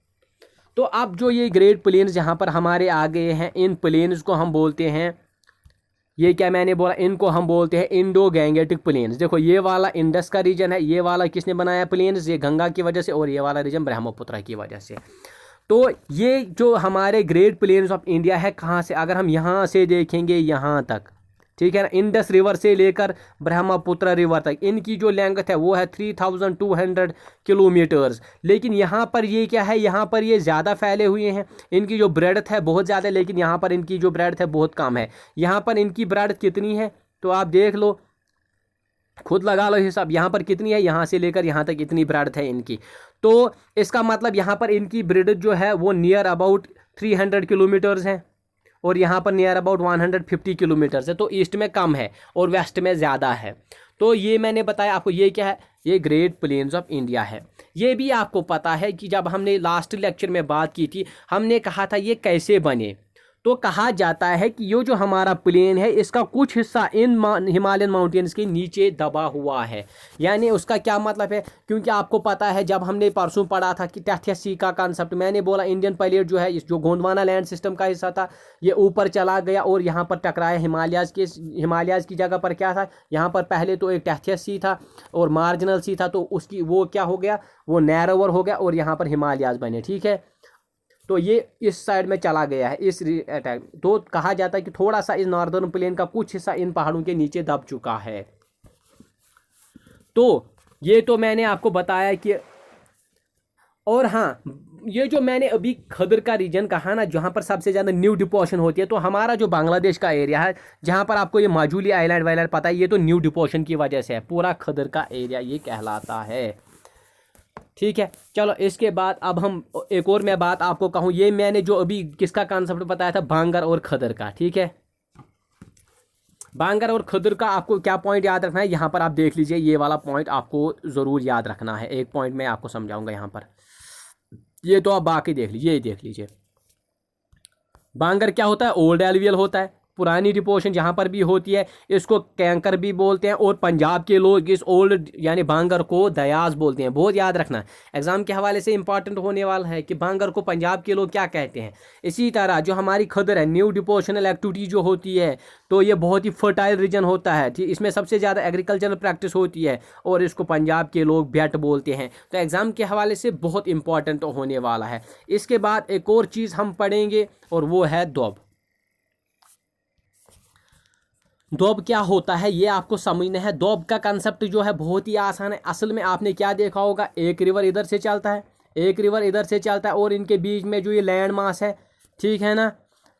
तो अब जो ये ग्रेट प्लेन्स जहाँ पर हमारे आ गए हैं, इन प्लेन्स को हम बोलते हैं, ये क्या मैंने बोला, इनको हम बोलते हैं इंडो गैंगेटिक प्लेन्स। देखो ये वाला इंडस का रीजन है, ये वाला किसने बनाया प्लेन्स, ये गंगा की वजह से, और ये वाला रीजन ब्रह्मपुत्र की वजह से। तो ये जो हमारे ग्रेट प्लेन्स ऑफ इंडिया है, कहाँ से, अगर हम यहाँ से देखेंगे यहाँ तक, ठीक है ना, इंडस रिवर से लेकर ब्रह्मपुत्र रिवर तक, इनकी जो लेंथ है वो है 3200 किलोमीटर्स। लेकिन यहाँ पर ये क्या है, यहाँ पर ये ज़्यादा फैले हुए हैं, इनकी जो ब्रेड्थ है बहुत ज़्यादा, लेकिन यहाँ पर इनकी जो ब्रेड्थ है बहुत कम है। यहाँ पर इनकी ब्रेड्थ कितनी है, तो आप देख लो, खुद लगा लो हिसाब, यहाँ पर कितनी है, यहाँ से लेकर यहाँ तक इतनी ब्रेड्थ है इनकी। तो इसका मतलब यहाँ पर इनकी ब्रेड्थ जो है वो नियर अबाउट 300 किलोमीटर्स है, और यहाँ पर नियर अबाउट 150 किलोमीटर्स है। तो ईस्ट में कम है और वेस्ट में ज़्यादा है। तो ये मैंने बताया आपको, ये क्या है, ये ग्रेट प्लेन्स ऑफ इंडिया है। ये भी आपको पता है कि जब हमने लास्ट लेक्चर में बात की थी, हमने कहा था ये कैसे बने। तो कहा जाता है कि ये जो हमारा प्लेन है, इसका कुछ हिस्सा इन हिमालयन माउंटेन्स के नीचे दबा हुआ है। यानी उसका क्या मतलब है, क्योंकि आपको पता है जब हमने परसों पढ़ा था कि टैथियस सी का कॉन्सेप्ट, मैंने बोला इंडियन प्लेट जो है, इस जो गोंडवाना लैंड सिस्टम का हिस्सा था, ये ऊपर चला गया और यहाँ पर टकराया हिमालयाज़ की जगह पर क्या था, यहाँ पर पहले तो एक टैथियस सी था और मार्जिनल सी था, तो उसकी वो क्या हो गया, वो नैरोवर हो गया और यहाँ पर हिमालयाज़ बने। ठीक है, तो ये इस साइड में चला गया है इस अटैक। तो कहा जाता है कि थोड़ा सा इस नॉर्दर्न प्लेन का कुछ हिस्सा इन पहाड़ों के नीचे दब चुका है। तो ये तो मैंने आपको बताया कि, और हाँ, ये जो मैंने अभी खदर का रीजन कहा ना, जहाँ पर सबसे ज़्यादा न्यू डिपोशन होती है, तो हमारा जो बांग्लादेश का एरिया है, जहाँ पर आपको ये माजूली आइलैंड वाइलैंड पता है, ये तो न्यू डिपोशन की वजह से है, पूरा खदर का एरिया ये कहलाता है। ठीक है, चलो इसके बाद अब हम एक और मैं बात आपको कहूँ, ये मैंने जो अभी किसका कॉन्सेप्ट बताया था, बांगर और खदर का। ठीक है, बांगर और खदर का आपको क्या पॉइंट याद रखना है, यहाँ पर आप देख लीजिए, ये वाला पॉइंट आपको ज़रूर याद रखना है। एक पॉइंट मैं आपको समझाऊंगा यहाँ पर, ये तो आप बाकी देख लीजिए, ये देख लीजिए। बांगर क्या होता है, ओल्ड एलुवियल होता है, पुरानी डिपोशन जहाँ पर भी होती है, इसको कैंकर भी बोलते हैं, और पंजाब के लोग इस ओल्ड यानी बांगर को दयाज बोलते हैं। बहुत याद रखना, एग्जाम के हवाले से इंपॉर्टेंट होने वाला है कि बांगर को पंजाब के लोग क्या कहते हैं। इसी तरह जो हमारी खदर है, न्यू डिपोशनल एक्टिविटी जो होती है, तो ये बहुत ही फर्टाइल रीजन होता है। ठीक, इसमें सबसे ज़्यादा एग्रीकल्चरल प्रैक्टिस होती है, और इसको पंजाब के लोग बेट बोलते हैं। तो एग्ज़ाम के हवाले से बहुत इंपॉर्टेंट होने वाला है। इसके बाद एक और चीज़ हम पढ़ेंगे, और वो है दोब। दोब क्या होता है ये आपको समझना है। दोब का कंसेप्ट जो है बहुत ही आसान है। असल में आपने क्या देखा होगा, एक रिवर इधर से चलता है, एक रिवर इधर से चलता है, और इनके बीच में जो ये लैंड मास है, ठीक है ना,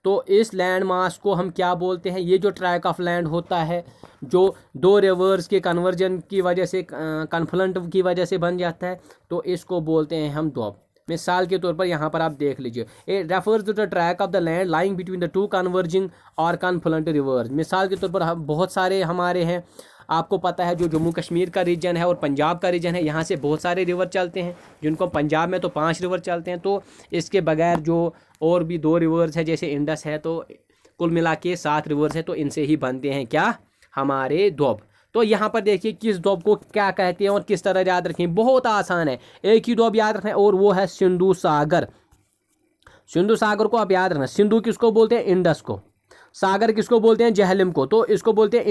तो इस लैंड मास को हम क्या बोलते हैं, ये जो ट्रैक ऑफ लैंड होता है, जो दो रिवर्स के कन्वर्जन की वजह से, कन्फ्लंट की वजह से बन जाता है, तो इसको बोलते हैं हम दोब। मिसाल के तौर पर यहाँ पर आप देख लीजिए, it refers to the tract of the land lying between the two converging or confluent reverse. मिसाल के तौर पर हम बहुत सारे हमारे हैं, आपको पता है जो जम्मू कश्मीर का रीजन है और पंजाब का रीजन है, यहाँ से बहुत सारे रिवर चलते हैं, जिनको पंजाब में तो 5 रिवर चलते हैं। तो इसके बगैर जो और भी 2 रिवर्स है, जैसे इंडस है, तो कुल मिला के 7 रिवर्स है, तो इनसे ही बनते हैं क्या, हमारे दोब। तो यहाँ पर देखिए किस दोब को क्या कहते हैं और किस तरह याद रखें, बहुत आसान है, एक ही दोब याद रखना है, और वो है सिंधु सागर। सिंधु सागर को आप याद रखना। सिंधु किसको बोलते हैं, इंडस को। सागर किसको बोलते हैं, जहलम को। तो इसको बोलते हैं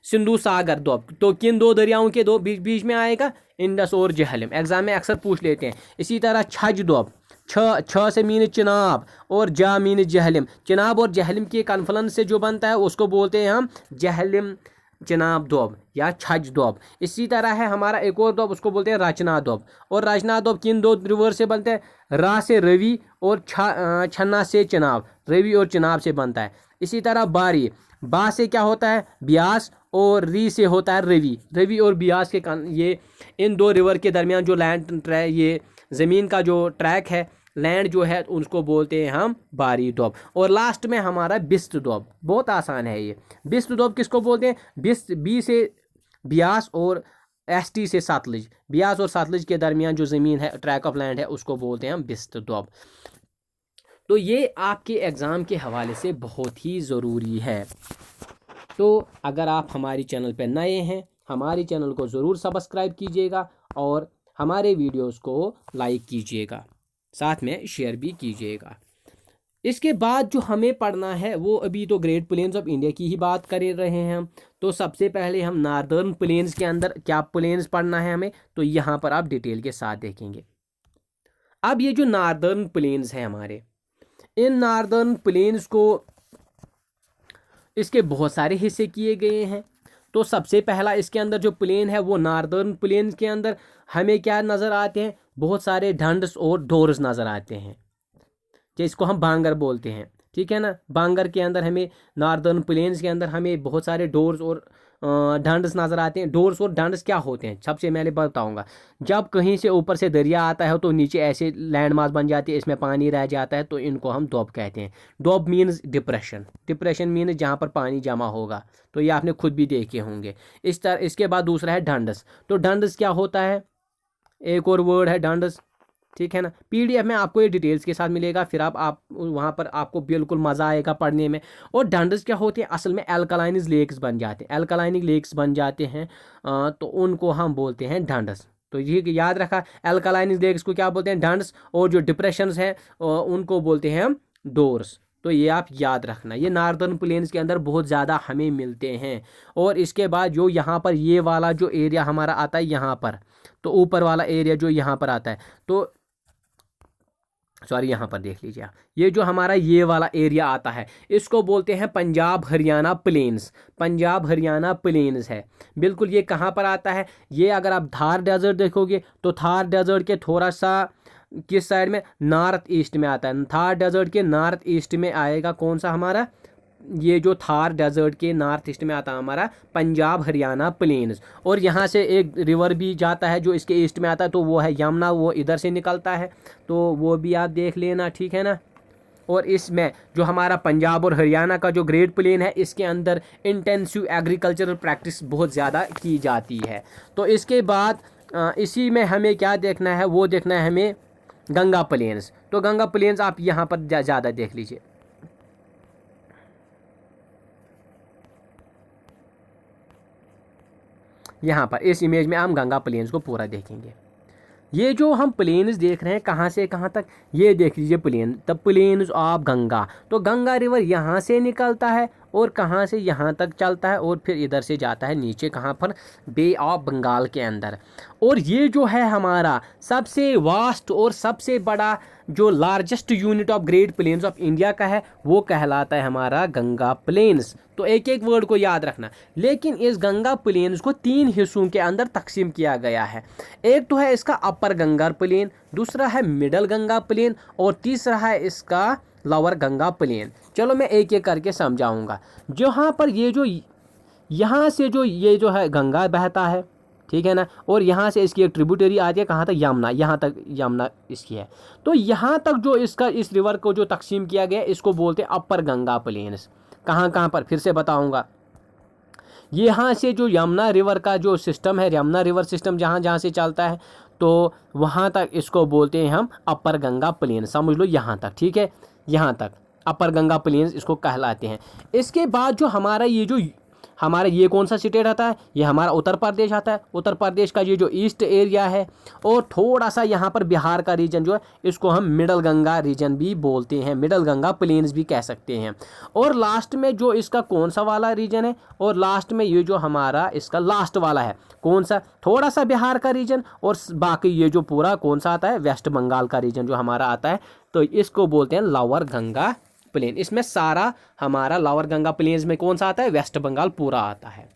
सिंधु सागर दोब। तो किन 2 दरियाओं के बीच में आएगा, इंडस और जहलम। एग्जाम में अक्सर पूछ लेते हैं। इसी तरह छज दोब, छ से मीन चिनाब और जा मीन जहलम। चिनाब और जहलम के कन्फ्लुएंस से जो बनता है उसको बोलते हैं हम जहलम चिनाब दोब या छज दोब। इसी तरह है हमारा एक और दोब, उसको बोलते हैं रचना दोब। और रचना दोब किन 2 रिवर से बनते हैं, रा से रवि और छन्ना से चिनाब। रवि और चिनाब से बनता है। इसी तरह बारी, बा से क्या होता है, ब्यास, और री से होता है रवि। रवि और ब्यास के ये इन 2 रिवर के दरमियान जो लैंड ये ज़मीन का जो ट्रैक है, लैंड जो है, उसको बोलते हैं हम बारी दोब। और लास्ट में हमारा बिस्त दोब, बहुत आसान है ये। बिस्त दोब किसको बोलते हैं, बिस्त, बी से ब्यास और एस टी से सतलज। ब्यास और सतलज के दरमियान जो ज़मीन है, ट्रैक ऑफ लैंड है, उसको बोलते हैं हम बिस्त दोब। तो ये आपके एग्ज़ाम के हवाले से बहुत ही ज़रूरी है। तो अगर आप हमारी चैनल पर नए हैं, हमारी चैनल को ज़रूर सब्सक्राइब कीजिएगा, और हमारे वीडियोस को लाइक कीजिएगा, साथ में शेयर भी कीजिएगा। इसके बाद जो हमें पढ़ना है, वो अभी तो ग्रेट प्लेन्स ऑफ इंडिया की ही बात कर रहे हैं हम। तो सबसे पहले हम नार्दर्न प्लेन्स के अंदर क्या प्लेन्स पढ़ना है हमें, तो यहाँ पर आप डिटेल के साथ देखेंगे। अब ये जो नार्दर्न प्लेन्स हैं हमारे, इन नार्दर्न प्लेन्स को, इसके बहुत सारे हिस्से किए गए हैं। तो सबसे पहला इसके अंदर जो प्लेन है, वो नार्दर्न प्लेन के अंदर हमें क्या नज़र आते हैं, बहुत सारे ढंड्स और डोर्स नज़र आते हैं, जिसको हम बांगर बोलते हैं। ठीक है ना, बांगर के अंदर हमें, नार्दर्न प्लेन्स के अंदर हमें बहुत सारे डोर्स और ढंड्स नज़र आते हैं। डोर्स और ढंड्स क्या होते हैं, सबसे पहले बताऊंगा। जब कहीं से ऊपर से दरिया आता है, तो नीचे ऐसे लैंड मास बन जाती है, इसमें पानी रह जाता है, तो इनको हम दोब कहते हैं। दोब मीन्स डिप्रेशन, डिप्रेशन मीन्स जहाँ पर पानी जमा होगा, तो ये आपने खुद भी देखे होंगे। इस तरह इसके बाद दूसरा है ढंड्स। तो ढंड्स क्या होता है, एक और वर्ड है ढंड्स। ठीक है ना, पीडीएफ में आपको ये डिटेल्स के साथ मिलेगा, फिर आप वहाँ पर आपको बिल्कुल मज़ा आएगा पढ़ने में। और ढंड्स क्या होते हैं, असल में एल्कलाइनिक लेक्स बन जाते हैं, एल्कलाइनिक लेक्स बन जाते हैं, तो उनको हम बोलते हैं ढंड्स। तो ये याद रखा, एल्कलाइनिक लेक्स को क्या बोलते हैं, ढंड्स, और जो डिप्रेशंस हैं उनको बोलते हैं हम डोर्स। तो ये आप याद रखना, ये नार्दर्न प्लेन्स के अंदर बहुत ज़्यादा हमें मिलते हैं। और इसके बाद जो यहाँ पर ये वाला जो एरिया हमारा आता है यहाँ पर, तो ऊपर वाला एरिया जो यहाँ पर आता है, तो सॉरी यहाँ पर देख लीजिए, ये जो हमारा ये वाला एरिया आता है, इसको बोलते हैं पंजाब हरियाणा प्लेन्स। पंजाब हरियाणा प्लेन्स है बिल्कुल। ये कहाँ पर आता है, ये अगर आप थार डेजर्ट देखोगे, तो थार डेजर्ट के थोड़ा सा किस साइड में, नॉर्थ ईस्ट में आता है। थार डेजर्ट के नॉर्थ ईस्ट में आएगा कौन सा हमारा, ये जो थार डेजर्ट के नॉर्थ ईस्ट में आता है हमारा पंजाब हरियाणा प्लेन्स। और यहाँ से एक रिवर भी जाता है जो इसके ईस्ट में आता है, तो वो है यमुना, वो इधर से निकलता है, तो वो भी आप देख लेना, ठीक है ना। और इसमें जो हमारा पंजाब और हरियाणा का जो ग्रेट प्लेन है, इसके अंदर इंटेंसिव एग्रीकल्चरल प्रैक्टिस बहुत ज़्यादा की जाती है। तो इसके बाद इसी में हमें क्या देखना है, वो देखना है हमें गंगा प्लेन्स। तो गंगा प्लेन्स आप यहाँ पर ज़्यादा देख लीजिए। यहाँ पर इस इमेज में हम गंगा प्लेन्स को पूरा देखेंगे। ये जो हम प्लेन्स देख रहे हैं कहाँ से कहाँ तक, ये देख लीजिए plain, the plains of Ganga. तो गंगा रिवर यहाँ से निकलता है और कहाँ से यहाँ तक चलता है और फिर इधर से जाता है नीचे कहाँ पर, बे ऑफ बंगाल के अंदर। और ये जो है हमारा सबसे वास्ट और सबसे बड़ा जो largest unit of great plains of India का है, वो कहलाता है हमारा गंगा प्लेन्स। तो एक एक वर्ड को याद रखना। लेकिन इस गंगा प्लेन्स को 3 हिस्सों के अंदर तकसीम किया गया है। एक तो है इसका अपर गंगा प्लेन, दूसरा है मिडल गंगा प्लेन और तीसरा है इसका लोअर गंगा प्लेन। चलो मैं एक एक करके समझाऊंगा। जहाँ पर ये जो यहाँ से जो ये जो है गंगा बहता है, ठीक है ना, और यहाँ से इसकी एक ट्रिब्यूटरी आती है कहाँ तक, यमुना, यहाँ तक यमुना इसकी है। तो यहाँ तक जो इसका इस रिवर को जो तकसीम किया गया, इसको बोलते हैं अपर गंगा प्लेन्स। कहाँ कहाँ पर फिर से बताऊँगा। यहाँ से जो यमुना रिवर का जो सिस्टम है, यमुना रिवर सिस्टम जहाँ जहाँ से चलता है, तो वहाँ तक इसको बोलते हैं हम अपर गंगा प्लेन। समझ लो यहाँ तक, ठीक है, यहाँ तक अपर गंगा प्लेन्स इसको कहलाते हैं। इसके बाद जो हमारा ये जो हमारा ये कौन सा स्टेट आता है, ये हमारा उत्तर प्रदेश आता है। उत्तर प्रदेश का ये जो ईस्ट एरिया है और थोड़ा सा यहाँ पर बिहार का रीजन जो है, इसको हम मिडल गंगा रीजन भी बोलते हैं, मिडल गंगा प्लेन्स भी कह सकते हैं। और लास्ट में जो इसका कौन सा वाला रीजन है, और लास्ट में ये जो हमारा इसका लास्ट वाला है कौन सा, थोड़ा सा बिहार का रीजन, और बाकी ये जो पूरा कौन सा आता है, वेस्ट बंगाल का रीजन जो हमारा आता है, तो इसको बोलते हैं लोअर गंगा प्लेन। इसमें सारा हमारा लोअर गंगा प्लेन्स में कौन सा आता है, वेस्ट बंगाल पूरा आता है।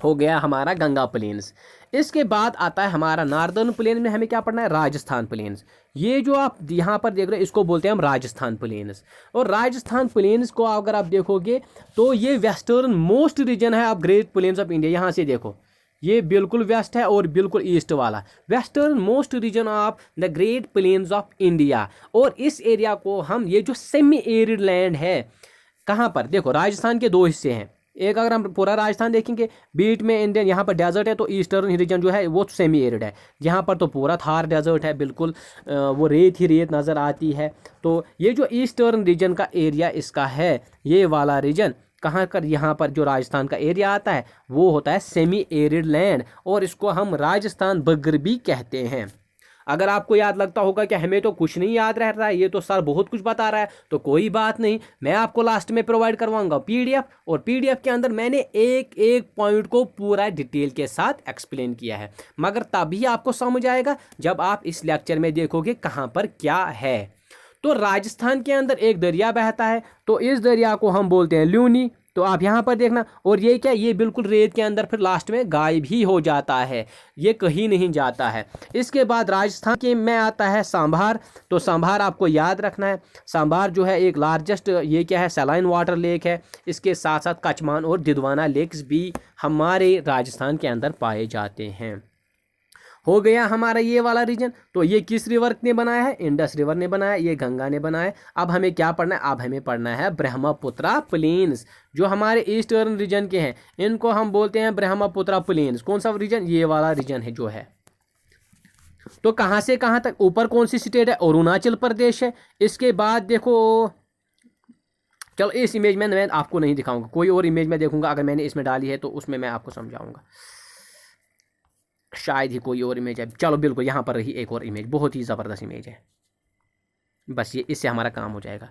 हो गया हमारा गंगा प्लेन्स। इसके बाद आता है हमारा नॉर्दर्न प्लेन में हमें क्या पढ़ना है, राजस्थान प्लेन्स। ये जो आप यहाँ पर देख रहे हैं, इसको बोलते हैं हम राजस्थान प्लेन्स। और राजस्थान प्लेन्स को अगर आप देखोगे तो ये वेस्टर्न मोस्ट रीजन है of great plains of India. यहाँ से देखो, ये बिल्कुल वेस्ट है और बिल्कुल ईस्ट वाला, westernmost region of the great plains of India. और इस एरिया को हम, ये जो सेमी एरिड लैंड है, कहाँ पर देखो, राजस्थान के 2 हिस्से हैं। एक अगर हम पूरा राजस्थान देखेंगे, बीच में इंडियन यहाँ पर डेजर्ट है, तो ईस्टर्न रीजन जो है वो सेमी एरिड है। यहाँ पर तो पूरा थार डेजर्ट है, बिल्कुल वो रेत ही रेत नज़र आती है। तो ये जो ईस्टर्न रीजन का एरिया इसका है, ये वाला रीजन कहाँ कर, यहाँ पर जो राजस्थान का एरिया आता है वो होता है सेमी एरिड लैंड, और इसको हम राजस्थान बग्गर भी कहते हैं। अगर आपको याद लगता होगा कि हमें तो कुछ नहीं याद रह रहा है, ये तो सर बहुत कुछ बता रहा है, तो कोई बात नहीं, मैं आपको लास्ट में प्रोवाइड करवाऊंगा पीडीएफ, और पीडीएफ के अंदर मैंने एक एक पॉइंट को पूरा डिटेल के साथ एक्सप्लेन किया है। मगर तभी आपको समझ आएगा जब आप इस लेक्चर में देखोगे कहाँ पर क्या है। तो राजस्थान के अंदर एक दरिया बहता है, तो इस दरिया को हम बोलते हैं लूनी। तो आप यहाँ पर देखना, और ये क्या, ये बिल्कुल रेत के अंदर फिर लास्ट में गायब ही हो जाता है, ये कहीं नहीं जाता है। इसके बाद राजस्थान के में आता है सांभार। तो सांभार आपको याद रखना है, सांभार जो है एक लार्जेस्ट, ये क्या है, सलाइन वाटर लेक है। इसके साथ साथ कचमान और दिदवाना लेक्स भी हमारे राजस्थान के अंदर पाए जाते हैं। हो गया हमारा ये वाला रीजन। तो ये किस रिवर ने बनाया है, इंडस रिवर ने बनाया, ये गंगा ने बनाया। अब हमें क्या पढ़ना है, अब हमें पढ़ना है ब्रह्मपुत्रा प्लेन्स, जो हमारे ईस्टर्न रीजन के हैं, इनको हम बोलते हैं ब्रह्मपुत्रा प्लेन्स। कौन सा रीजन, ये वाला रीजन है जो है। तो कहाँ से कहाँ तक, ऊपर कौन सी स्टेट है, अरुणाचल प्रदेश है। इसके बाद देखो, चलो इस इमेज में मैं आपको नहीं दिखाऊंगा, कोई और इमेज में देखूंगा, अगर मैंने इसमें डाली है तो उसमें मैं आपको समझाऊंगा, शायद ही कोई और इमेज है। चलो बिल्कुल यहाँ पर रही एक और इमेज, बहुत ही ज़बरदस्त इमेज है, बस ये इससे हमारा काम हो जाएगा।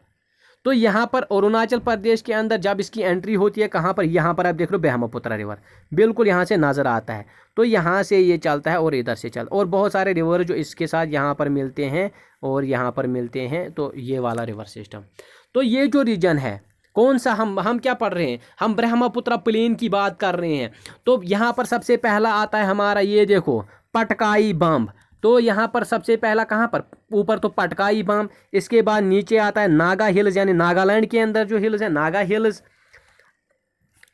तो यहाँ पर अरुणाचल प्रदेश के अंदर जब इसकी एंट्री होती है, कहाँ पर, यहाँ पर आप देख लो ब्रह्मपुत्र रिवर बिल्कुल यहाँ से नज़र आता है। तो यहाँ से ये चलता है और इधर से चल, और बहुत सारे रिवर जो इसके साथ यहाँ पर मिलते हैं और यहाँ पर मिलते हैं, तो ये वाला रिवर सिस्टम। तो ये जो रीजन है कौन सा, हम क्या पढ़ रहे हैं, हम ब्रह्मपुत्र प्लेन की बात कर रहे हैं। तो यहाँ पर सबसे पहला आता है हमारा, ये देखो, पटकाई बम। तो यहाँ पर सबसे पहला कहाँ पर, ऊपर तो पटकाई बाम, इसके बाद नीचे आता है नागा हिल्स, यानी नागालैंड के अंदर जो हिल्स है नागा हिल्स,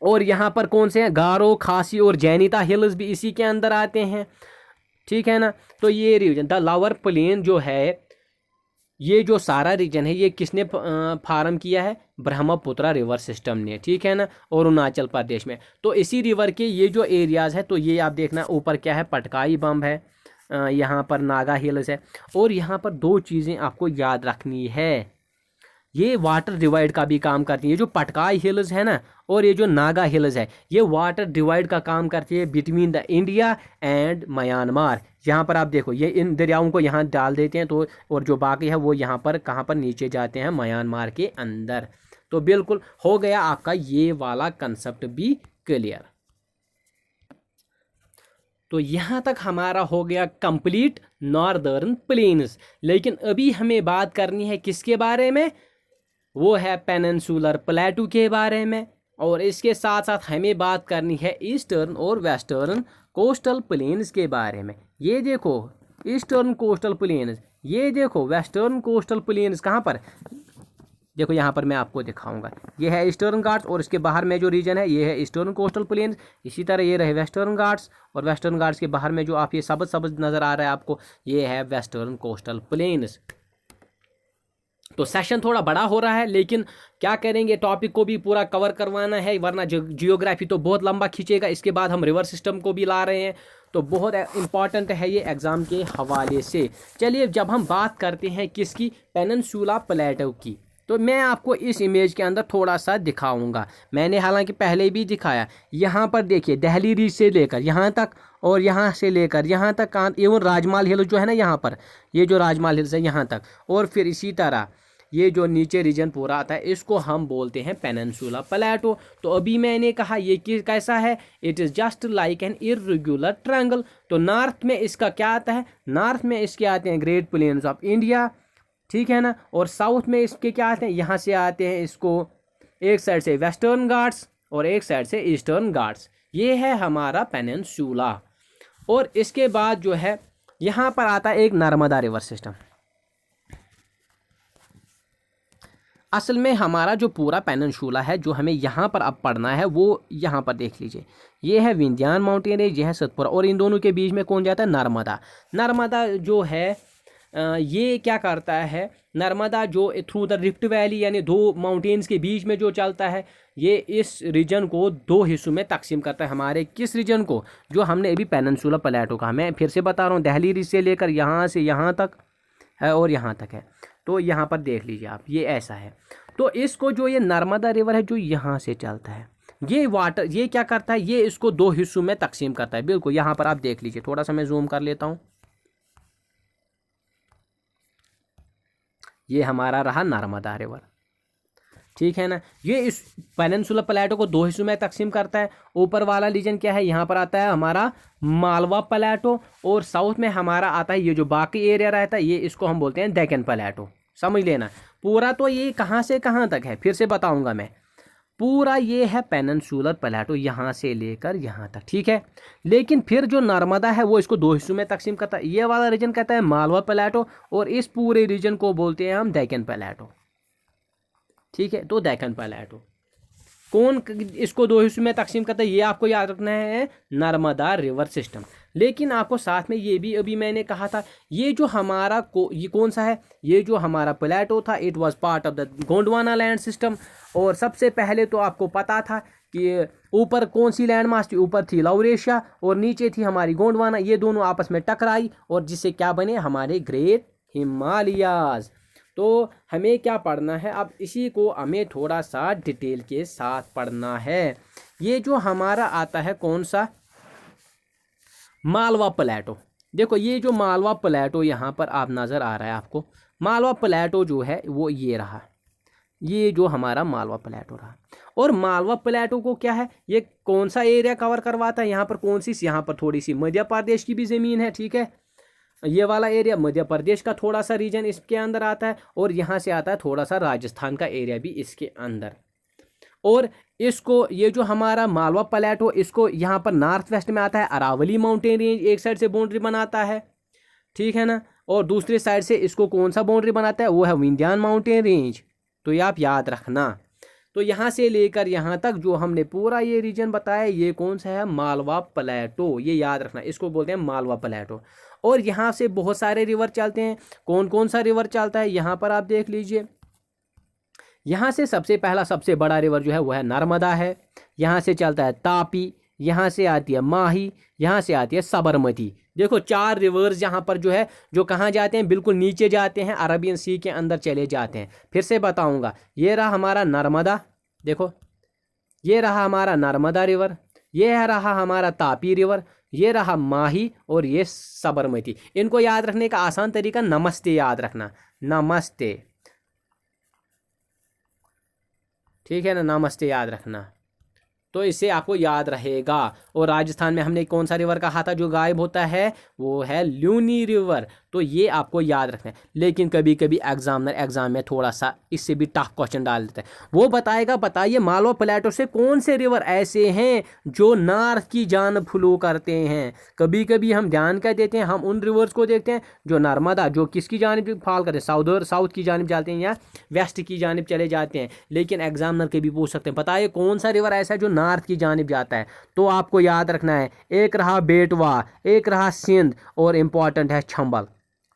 और यहाँ पर कौन से हैं, गारो, खासी और जैनिता हिल्स भी इसी के अंदर आते हैं, ठीक है ना। तो ये रीजन द लोअर प्लेन जो है, ये जो सारा रीजन है ये किसने फार्म किया है, ब्रह्मपुत्र रिवर सिस्टम ने, ठीक है ना, और अरुणाचल प्रदेश में। तो इसी रिवर के ये जो एरियाज है, तो ये आप देखना ऊपर क्या है, पटकाई बम है, यहाँ पर नागा हिल्स है, और यहाँ पर दो चीज़ें आपको याद रखनी है, ये वाटर डिवाइड का भी काम करती है। ये जो पटकाई हिल्स है ना और ये जो नागा हिल्स है, ये वाटर डिवाइड का काम करती है between the India and Myanmar. यहाँ पर आप देखो, ये इन दरियाओं को यहाँ डाल देते हैं, तो और जो बाकी है वो यहाँ पर कहाँ पर नीचे जाते हैं, म्यांमार के अंदर। तो बिल्कुल हो गया आपका ये वाला कंसेप्ट भी क्लियर। तो यहाँ तक हमारा हो गया कंप्लीट नॉर्दर्न प्लेन्स। लेकिन अभी हमें बात करनी है किसके बारे में, वो है पेनिनसुलर प्लेटू के बारे में, और इसके साथ साथ हमें बात करनी है ईस्टर्न और वेस्टर्न कोस्टल प्लेन्स के बारे में। ये देखो ईस्टर्न कोस्टल प्लेन्स, ये देखो वेस्टर्न कोस्टल प्लेन्स, कहाँ पर देखो, यहाँ पर मैं आपको दिखाऊंगा, ये है ईस्टर्न घाट्स और इसके बाहर में जो रीजन है ये है ईस्टर्न कोस्टल प्लेन्स। इसी तरह ये रहे वेस्टर्न घाट्स, और वेस्टर्न घाट्स के बाहर में जो आप ये सबज सबज नज़र आ रहा है आपको, ये है वेस्टर्न कोस्टल प्लेन्स। तो सेशन थोड़ा बड़ा हो रहा है, लेकिन क्या करेंगे, टॉपिक को भी पूरा कवर करवाना है, वरना जियोग्राफी तो बहुत लंबा खींचेगा। इसके बाद हम रिवर सिस्टम को भी ला रहे हैं, तो बहुत इंपॉर्टेंट है ये एग्ज़ाम के हवाले से। चलिए, जब हम बात करते हैं किसकी, पेनिनसुला प्लेटो की, तो मैं आपको इस इमेज के अंदर थोड़ा सा दिखाऊंगा। मैंने हालांकि पहले भी दिखाया, यहाँ पर देखिए दिल्ली रीच से लेकर यहाँ तक, और यहाँ से लेकर यहाँ तक, एवं राजमाल हिल जो है ना यहाँ पर, ये जो राजमाल हिल्स है यहाँ तक, और फिर इसी तरह ये जो नीचे रीजन पूरा आता है, इसको हम बोलते हैं पेनिनसुला प्लेटो। तो अभी मैंने कहा ये कैसा है, it is just like an irregular triangle. तो नॉर्थ में इसका क्या आता है, नॉर्थ में इसके आते हैं ग्रेट प्लेन्स ऑफ इंडिया, ठीक है ना, और साउथ में इसके क्या आते हैं, यहाँ से आते हैं इसको एक साइड से वेस्टर्न घाट्स और एक साइड से ईस्टर्न घाट्स। ये है हमारा पेनिनसुला। और इसके बाद जो है यहाँ पर आता है एक नर्मदा रिवर सिस्टम। असल में हमारा जो पूरा पेनिनसुला है, जो हमें यहाँ पर अब पढ़ना है, वो यहाँ पर देख लीजिए, ये है विंध्यान माउंटेन रेंज, ये है सतपुरा, और इन दोनों के बीच में कौन जाता है, नर्मदा। नर्मदा जो है ये क्या करता है, नर्मदा जो थ्रू द रिफ्ट वैली यानी दो माउंटेन्स के बीच में जो चलता है, ये इस रीजन को दो हिस्सों में तकसीम करता है। हमारे किस रीजन को, जो हमने अभी पेनिनसुला प्लेटो का, मैं फिर से बता रहा हूँ, दिल्ली रीज से लेकर यहाँ से यहाँ तक है और यहाँ तक है। तो यहाँ पर देख लीजिए आप, ये ऐसा है। तो इसको जो ये नर्मदा रिवर है जो यहाँ से चलता है, ये वाटर ये क्या करता है, ये इसको दो हिस्सों में तकसीम करता है। बिल्कुल यहाँ पर आप देख लीजिए, थोड़ा सा मैं जूम कर लेता हूँ, ये हमारा रहा नर्मदा रिवर, ठीक है ना। ये इस पेनिनसुला प्लेटो को दो हिस्सों में तकसीम करता है। ऊपर वाला रीजन क्या है, यहाँ पर आता है हमारा मालवा प्लेटो, और साउथ में हमारा आता है ये जो बाकी एरिया रहता है, ये इसको हम बोलते हैं डेक्कन प्लेटो। समझ लेना पूरा। तो ये कहाँ से कहाँ तक है फिर से बताऊंगा मैं, पूरा ये है पेनिनसुलर प्लेटो यहाँ से लेकर यहाँ तक, ठीक है। लेकिन फिर जो नर्मदा है वो इसको दो हिस्सों में तकसीम करता है। ये वाला रीजन कहता है मालवा प्लेटो, और इस पूरे रीजन को बोलते हैं हम डेक्कन प्लेटो, ठीक है। तो डेक्कन प्लेटो कौन इसको दो हिस्सों में तकसीम करता है, ये आपको याद रखना है, नर्मदा रिवर सिस्टम। लेकिन आपको साथ में ये भी अभी मैंने कहा था, ये जो हमारा ये कौन सा है, ये जो हमारा प्लेटो था, it was part of the Gondwana land system. और सबसे पहले तो आपको पता था कि ऊपर कौन सी लैंड मास थी, ऊपर थी लौरेशिया और नीचे थी हमारी गोंडवाना। ये दोनों आपस में टकराई और जिससे क्या बने, हमारे ग्रेट हिमालयाज। तो हमें क्या पढ़ना है अब, इसी को हमें थोड़ा सा डिटेल के साथ पढ़ना है। ये जो हमारा आता है कौन सा, मालवा प्लेटो। देखो ये जो मालवा प्लेटो यहाँ पर आप नज़र आ रहा है आपको, मालवा प्लेटो जो है वो ये रहा, ये जो हमारा मालवा प्लेटो रहा। और मालवा प्लेटो को क्या है, ये कौन सा एरिया कवर करवाता है, यहाँ पर कौन सी, यहाँ पर थोड़ी सी मध्य प्रदेश की भी ज़मीन है, ठीक है। ये वाला एरिया मध्य प्रदेश का थोड़ा सा रीजन इसके अंदर आता है, और यहाँ से आता है थोड़ा सा राजस्थान का एरिया भी इसके अंदर। और इसको ये जो हमारा मालवा प्लेटो, इसको यहाँ पर नॉर्थ वेस्ट में आता है अरावली माउंटेन रेंज, एक साइड से बाउंड्री बनाता है, ठीक है ना। और दूसरी साइड से इसको कौन सा बाउंड्री बनाता है, वो है विंध्यान माउंटेन रेंज। तो ये आप याद रखना। तो यहाँ से लेकर यहाँ तक जो हमने पूरा ये रीजन बताया, ये कौन सा है, मालवा प्लेटो। ये याद रखना, इसको बोलते हैं मालवा प्लेटो। और यहाँ से बहुत सारे रिवर चलते हैं। कौन कौन सा रिवर चलता है यहाँ पर आप देख लीजिए। यहाँ से सबसे पहला सबसे बड़ा रिवर जो है वो है नर्मदा है। यहाँ से चलता है तापी, यहाँ से आती है माही, यहाँ से आती है साबरमती। देखो 4 रिवर्स यहाँ पर जो है, जो कहाँ जाते हैं, बिल्कुल नीचे जाते हैं, अरबियन सी के अंदर चले जाते हैं। फिर से बताऊंगा, ये रहा हमारा नर्मदा, देखो ये रहा हमारा नर्मदा रिवर, ये रहा हमारा तापी रिवर, ये रहा माही और ये साबरमती। इनको याद रखने का आसान तरीका नमस्ते याद रखना, नमस्ते, ठीक है ना, नमस्ते याद रखना। तो इससे आपको याद रहेगा। और राजस्थान में हमने कौन सा रिवर कहा था जो गायब होता है, वो है लूनी रिवर। तो ये आपको याद रखना है। लेकिन कभी कभी एग्जामिनर एग्जाम में थोड़ा सा इससे भी टफ क्वेश्चन डाल देता है। वो बताएगा, बताइए मालवा प्लेटो से कौन से रिवर ऐसे हैं जो नॉर्थ की जानब फ्लो करते हैं। कभी कभी हम ध्यान क्या देते हैं, हम उन रिवर्स को देखते हैं जो नर्मदा, जो किसकी जानब फॉल करते हैं, साउथ की जानब जाते हैं या वेस्ट की जानब चले जाते हैं। लेकिन एग्जामिनर कभी पूछ सकते हैं, बताइए कौन सा रिवर ऐसा है जो नॉर्थ की जानब जाता है। तो आपको याद रखना है, एक रहा बेटवा, एक रहा सिंध और इम्पॉर्टेंट है चंबल।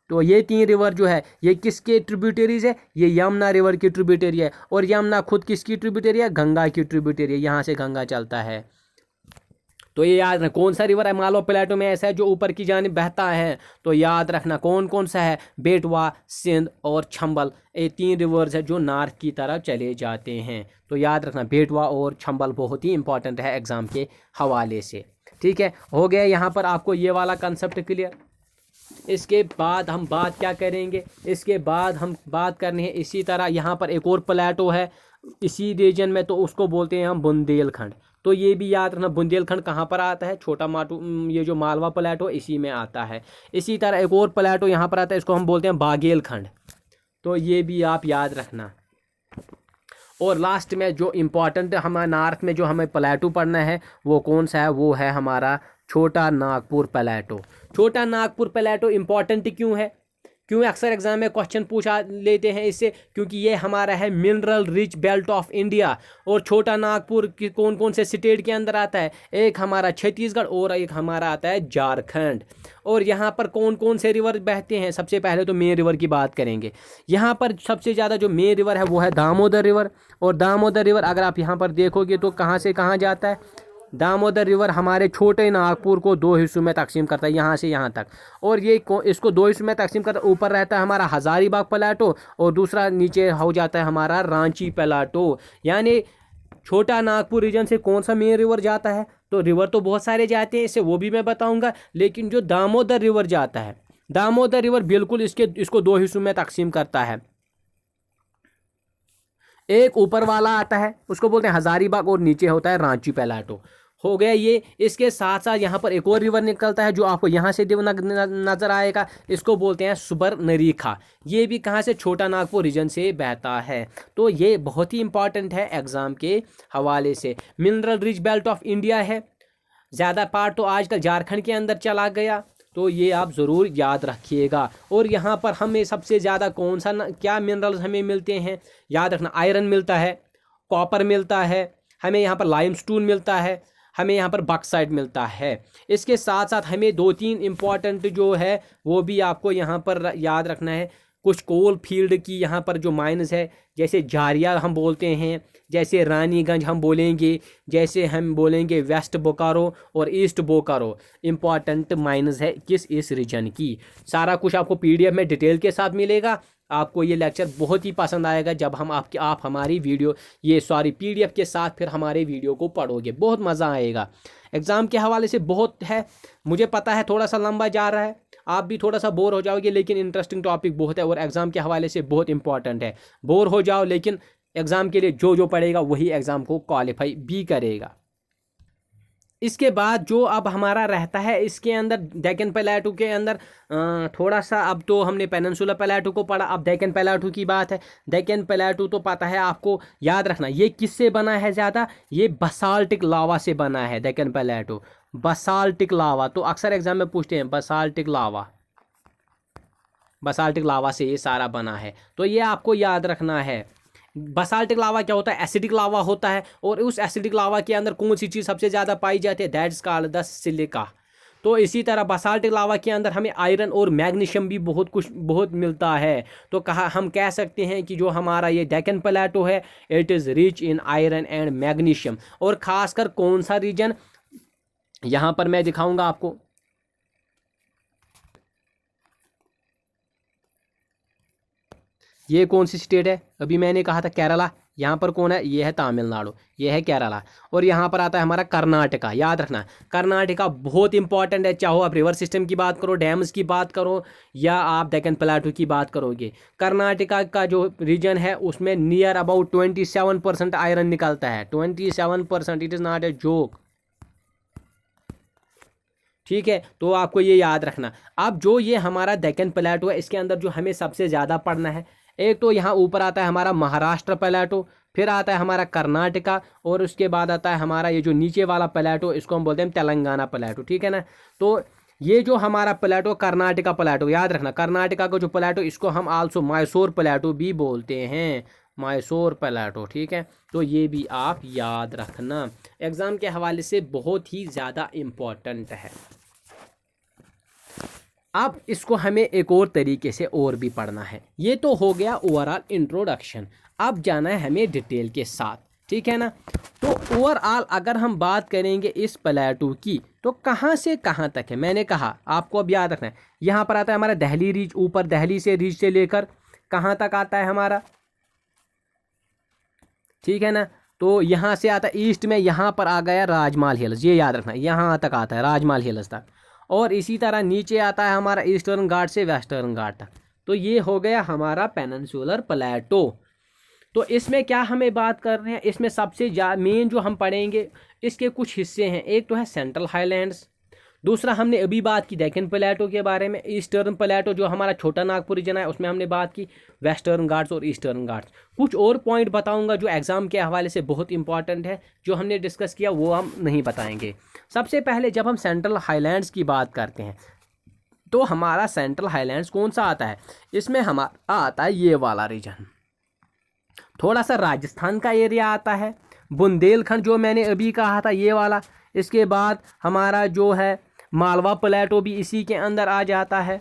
तो ये 3 रिवर जो है, ये किसके ट्रिब्यूटरीज है, ये यमुना रिवर की ट्रिब्यूटरी है। और यमुना खुद किसकी ट्रिब्यूटरी है, गंगा की ट्रिब्यूटरी है, यहाँ से गंगा चलता है। तो ये याद रखना, कौन सा रिवर है मालवा प्लेटो में ऐसा है जो ऊपर की जानिब बहता है। तो याद रखना कौन कौन सा है, बेटवा, सिंध और चंबल। ये 3 रिवर्स है जो नॉर्थ की तरफ चले जाते हैं। तो याद रखना बेटवा और चंबल बहुत ही इंपॉर्टेंट है एग्जाम के हवाले से। ठीक है, हो गया यहाँ पर आपको ये वाला कंसेप्ट क्लियर। इसके बाद हम बात क्या करेंगे, इसके बाद हम बात करनी है इसी तरह यहाँ पर एक और प्लेटो है इसी रीजन में, तो उसको बोलते हैं हम बुंदेलखंड। तो ये भी याद रखना, बुंदेलखंड कहाँ पर आता है, छोटा माटू, ये जो मालवा प्लेटो इसी में आता है। इसी तरह एक और प्लेटो यहाँ पर आता है, इसको हम बोलते हैं बागेलखंड। तो ये भी आप याद रखना। और लास्ट में जो इम्पोर्टेंट हमारे नॉर्थ में जो हमें प्लेटो पढ़ना है वो कौन सा है, वो है हमारा छोटा नागपुर प्लेटो। छोटा नागपुर प्लेटो इम्पॉर्टेंट क्यों है, क्यों अक्सर एग्जाम में क्वेश्चन पूछा लेते हैं इससे, क्योंकि ये हमारा है mineral rich belt of India. और छोटा नागपुर की कौन कौन से स्टेट के अंदर आता है, एक हमारा छत्तीसगढ़ और एक हमारा आता है झारखंड। और यहाँ पर कौन कौन से रिवर बहते हैं, सबसे पहले तो मेन रिवर की बात करेंगे। यहाँ पर सबसे ज़्यादा जो मेन रिवर है वो है दामोदर रिवर। और दामोदर रिवर अगर आप यहाँ पर देखोगे तो कहाँ से कहाँ जाता है, दामोदर रिवर हमारे छोटे नागपुर को 2 हिस्सों में तकसीम करता है, यहाँ से यहाँ तक। और ये इसको 2 हिस्सों में तकसीम करता है, ऊपर रहता है हमारा हजारीबाग प्लेटो और दूसरा नीचे हो जाता है हमारा रांची प्लेटो। यानी छोटा नागपुर रीजन से कौन सा मेन रिवर जाता है, तो रिवर तो बहुत सारे जाते हैं, इससे वो भी मैं बताऊंगा। लेकिन जो दामोदर रिवर जाता है, दामोदर रिवर बिल्कुल इसको 2 हिस्सों में तकसीम करता है। एक ऊपर वाला आता है उसको बोलते हैं हजारीबाग और नीचे होता है रांची प्लेटो। हो गया ये। इसके साथ साथ यहाँ पर एक और रिवर निकलता है जो आपको यहाँ से नजर आएगा, इसको बोलते हैं सुबर्णरेखा। ये भी कहाँ से, छोटा नागपुर रीजन से बहता है। तो ये बहुत ही इंपॉर्टेंट है एग्जाम के हवाले से। Mineral rich belt of India है, ज़्यादा पार्ट तो आजकल झारखंड के अंदर चला गया, तो ये आप ज़रूर याद रखिएगा। और यहाँ पर हमें सबसे ज़्यादा कौन सा क्या मिनरल्स हमें मिलते हैं, याद रखना आयरन मिलता है, कॉपर मिलता है, हमें यहाँ पर लाइमस्टोन मिलता है, हमें यहाँ पर बॉक्साइट मिलता है। इसके साथ साथ हमें 2-3 इम्पॉर्टेंट जो है वो भी आपको यहाँ पर याद रखना है। कुछ कोल फील्ड की यहाँ पर जो माइंस है, जैसे जारिया हम बोलते हैं, जैसे रानीगंज हम बोलेंगे, जैसे हम बोलेंगे वेस्ट बोकारो और ईस्ट बोकारो, इम्पॉर्टेंट माइंस है किस इस रीजन की। सारा कुछ आपको PDF में डिटेल के साथ मिलेगा। आपको ये लेक्चर बहुत ही पसंद आएगा जब आप हमारी वीडियो PDF के साथ फिर हमारे वीडियो को पढ़ोगे, बहुत मज़ा आएगा। एग्ज़ाम के हवाले से बहुत है, मुझे पता है थोड़ा सा लंबा जा रहा है, आप भी थोड़ा सा बोर हो जाओगे, लेकिन इंटरेस्टिंग टॉपिक बहुत है और एग्ज़ाम के हवाले से बहुत इंपॉर्टेंट है। बोर हो जाओ, लेकिन एग्ज़ाम के लिए जो जो पढ़ेगा वही एग्ज़ाम को क्वालिफाई भी करेगा। इसके बाद जो अब हमारा रहता है इसके अंदर डेक्कन प्लेटो के अंदर थोड़ा सा, अब तो हमने पेनिनसुला प्लेटो को पढ़ा, अब डेक्कन प्लेटो की बात है। डेक्कन प्लेटो तो पता है आपको, याद रखना ये किससे बना है ज़्यादा, ये बसाल्टिक लावा से बना है डेक्कन प्लेटो, बसाल्टिक लावा। तो अक्सर एग्जाम में पूछते हैं बसाल्टिक लावा। बसाल्टिक लावा से ये सारा बना है। तो ये आपको याद रखना है। बसाल्टिक लावा क्या होता है? एसिडिक लावा होता है। और उस एसिडिक लावा के अंदर कौन सी चीज़ सबसे ज़्यादा पाई जाती है? That's called the silica. तो इसी तरह बसाल्टिक लावा के अंदर हमें आयरन और मैग्नीशियम भी बहुत मिलता है। तो हम कह सकते हैं कि जो हमारा ये डेक्कन प्लेटो है, it is rich in iron and magnesium. और ख़ासकर कौन सा रीजन, यहाँ पर मैं दिखाऊंगा आपको। ये कौन सी स्टेट है? अभी मैंने कहा था केरला। यहाँ पर कौन है? ये है तमिलनाडु, ये है केरला। और यहाँ पर आता है हमारा कर्नाटका। याद रखना, कर्नाटका बहुत इंपॉर्टेंट है। चाहो आप रिवर सिस्टम की बात करो, डैम्स की बात करो, या आप डेक्कन प्लेटो की बात करोगे, कर्नाटका का जो रीजन है उसमें नियर अबाउट 27% आयरन निकलता है। 27%, it is not a joke. ठीक है, तो आपको ये याद रखना। अब जो ये हमारा डेक्कन प्लेटो है, इसके अंदर जो हमें सबसे ज़्यादा पढ़ना है, एक तो यहाँ ऊपर आता है हमारा महाराष्ट्र प्लेटो, फिर आता है हमारा कर्नाटका, और उसके बाद आता है हमारा ये जो नीचे वाला प्लेटो, इसको हम बोलते हैं तेलंगाना प्लेटो। ठीक है ना। तो ये जो हमारा प्लेटो कर्नाटका प्लेटो, याद रखना, कर्नाटका का जो प्लेटो, इसको हम आल्सो मैसूर प्लेटो भी बोलते हैं, मैसूर प्लेटो। ठीक है, तो ये भी आप याद रखना, एग्ज़ाम के हवाले से बहुत ही ज़्यादा इम्पोर्टेंट है। अब इसको हमें एक और तरीके से और भी पढ़ना है। ये तो हो गया ओवरऑल इंट्रोडक्शन। अब जाना है हमें डिटेल के साथ। ठीक है ना। तो ओवरऑल अगर हम बात करेंगे इस प्लेटो की, तो कहाँ से कहाँ तक है, मैंने कहा आपको अब याद रखना है। यहाँ पर आता है हमारा दिल्ली रीच, ऊपर दिल्ली से रीच से लेकर कहाँ तक आता है हमारा, ठीक है ना। तो यहाँ से आता है ईस्ट में, यहाँ पर आ गया राजमाल हिल्स, ये याद रखना, यहाँ तक आता है राजमाल हिल्स तक। और इसी तरह नीचे आता है हमारा ईस्टर्न घाट से वेस्टर्न घाट तक। तो ये हो गया हमारा पेनिनसुलर प्लेटो। तो इसमें क्या हमें बात कर रहे हैं, इसमें सबसे मेन जो हम पढ़ेंगे, इसके कुछ हिस्से हैं। एक तो है सेंट्रल हाईलैंड्स, दूसरा हमने अभी बात की डेक्कन प्लेटो के बारे में, ईस्टर्न प्लेटो जो हमारा छोटा नागपुर रीजन है उसमें हमने बात की, वेस्टर्न घाट्स और ईस्टर्न घाट्स। कुछ और पॉइंट बताऊंगा जो एग्जाम के हवाले से बहुत इंपॉर्टेंट है, जो हमने डिस्कस किया वो हम नहीं बताएंगे। सबसे पहले जब हम सेंट्रल हाईलैंड्स की बात करते हैं, तो हमारा सेंट्रल हाईलैंड्स कौन सा आता है, इसमें हमारा आता है ये वाला रीजन, थोड़ा सा राजस्थान का एरिया आता है, बुंदेलखंड जो मैंने अभी कहा था ये वाला। इसके बाद हमारा जो है मालवा प्लेटो भी इसी के अंदर आ जाता है।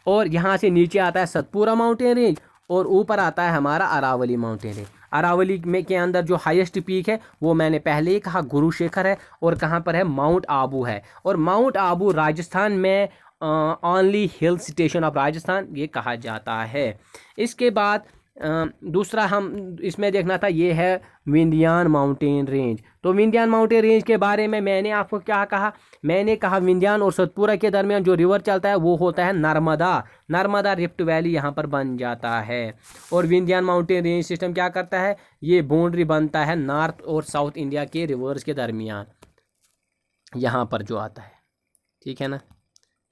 और यहाँ से नीचे आता है सतपुरा माउंटेन रेंज, और ऊपर आता है हमारा अरावली माउंटेन रेंज। अरावली में के अंदर जो हाईएस्ट पीक है वो मैंने पहले ही कहा गुरुशेखर है, और कहाँ पर है, माउंट आबू है। और माउंट आबू राजस्थान में only hill station of Rajasthan ये कहा जाता है। इसके बाद दूसरा हम इसमें देखना था, ये है विंध्यान माउंटेन रेंज। तो विंध्यान माउंटेन रेंज के बारे में मैंने आपको क्या कहा, मैंने कहा विंध्यान और सतपुरा के दरमियान जो रिवर चलता है वो होता है नर्मदा। नर्मदा रिफ्ट वैली यहाँ पर बन जाता है। और विंध्यान माउंटेन रेंज सिस्टम क्या करता है, ये बाउंड्री बनता है नॉर्थ और साउथ इंडिया के रिवर्स के दरमियान, यहाँ पर जो आता है। ठीक है ना,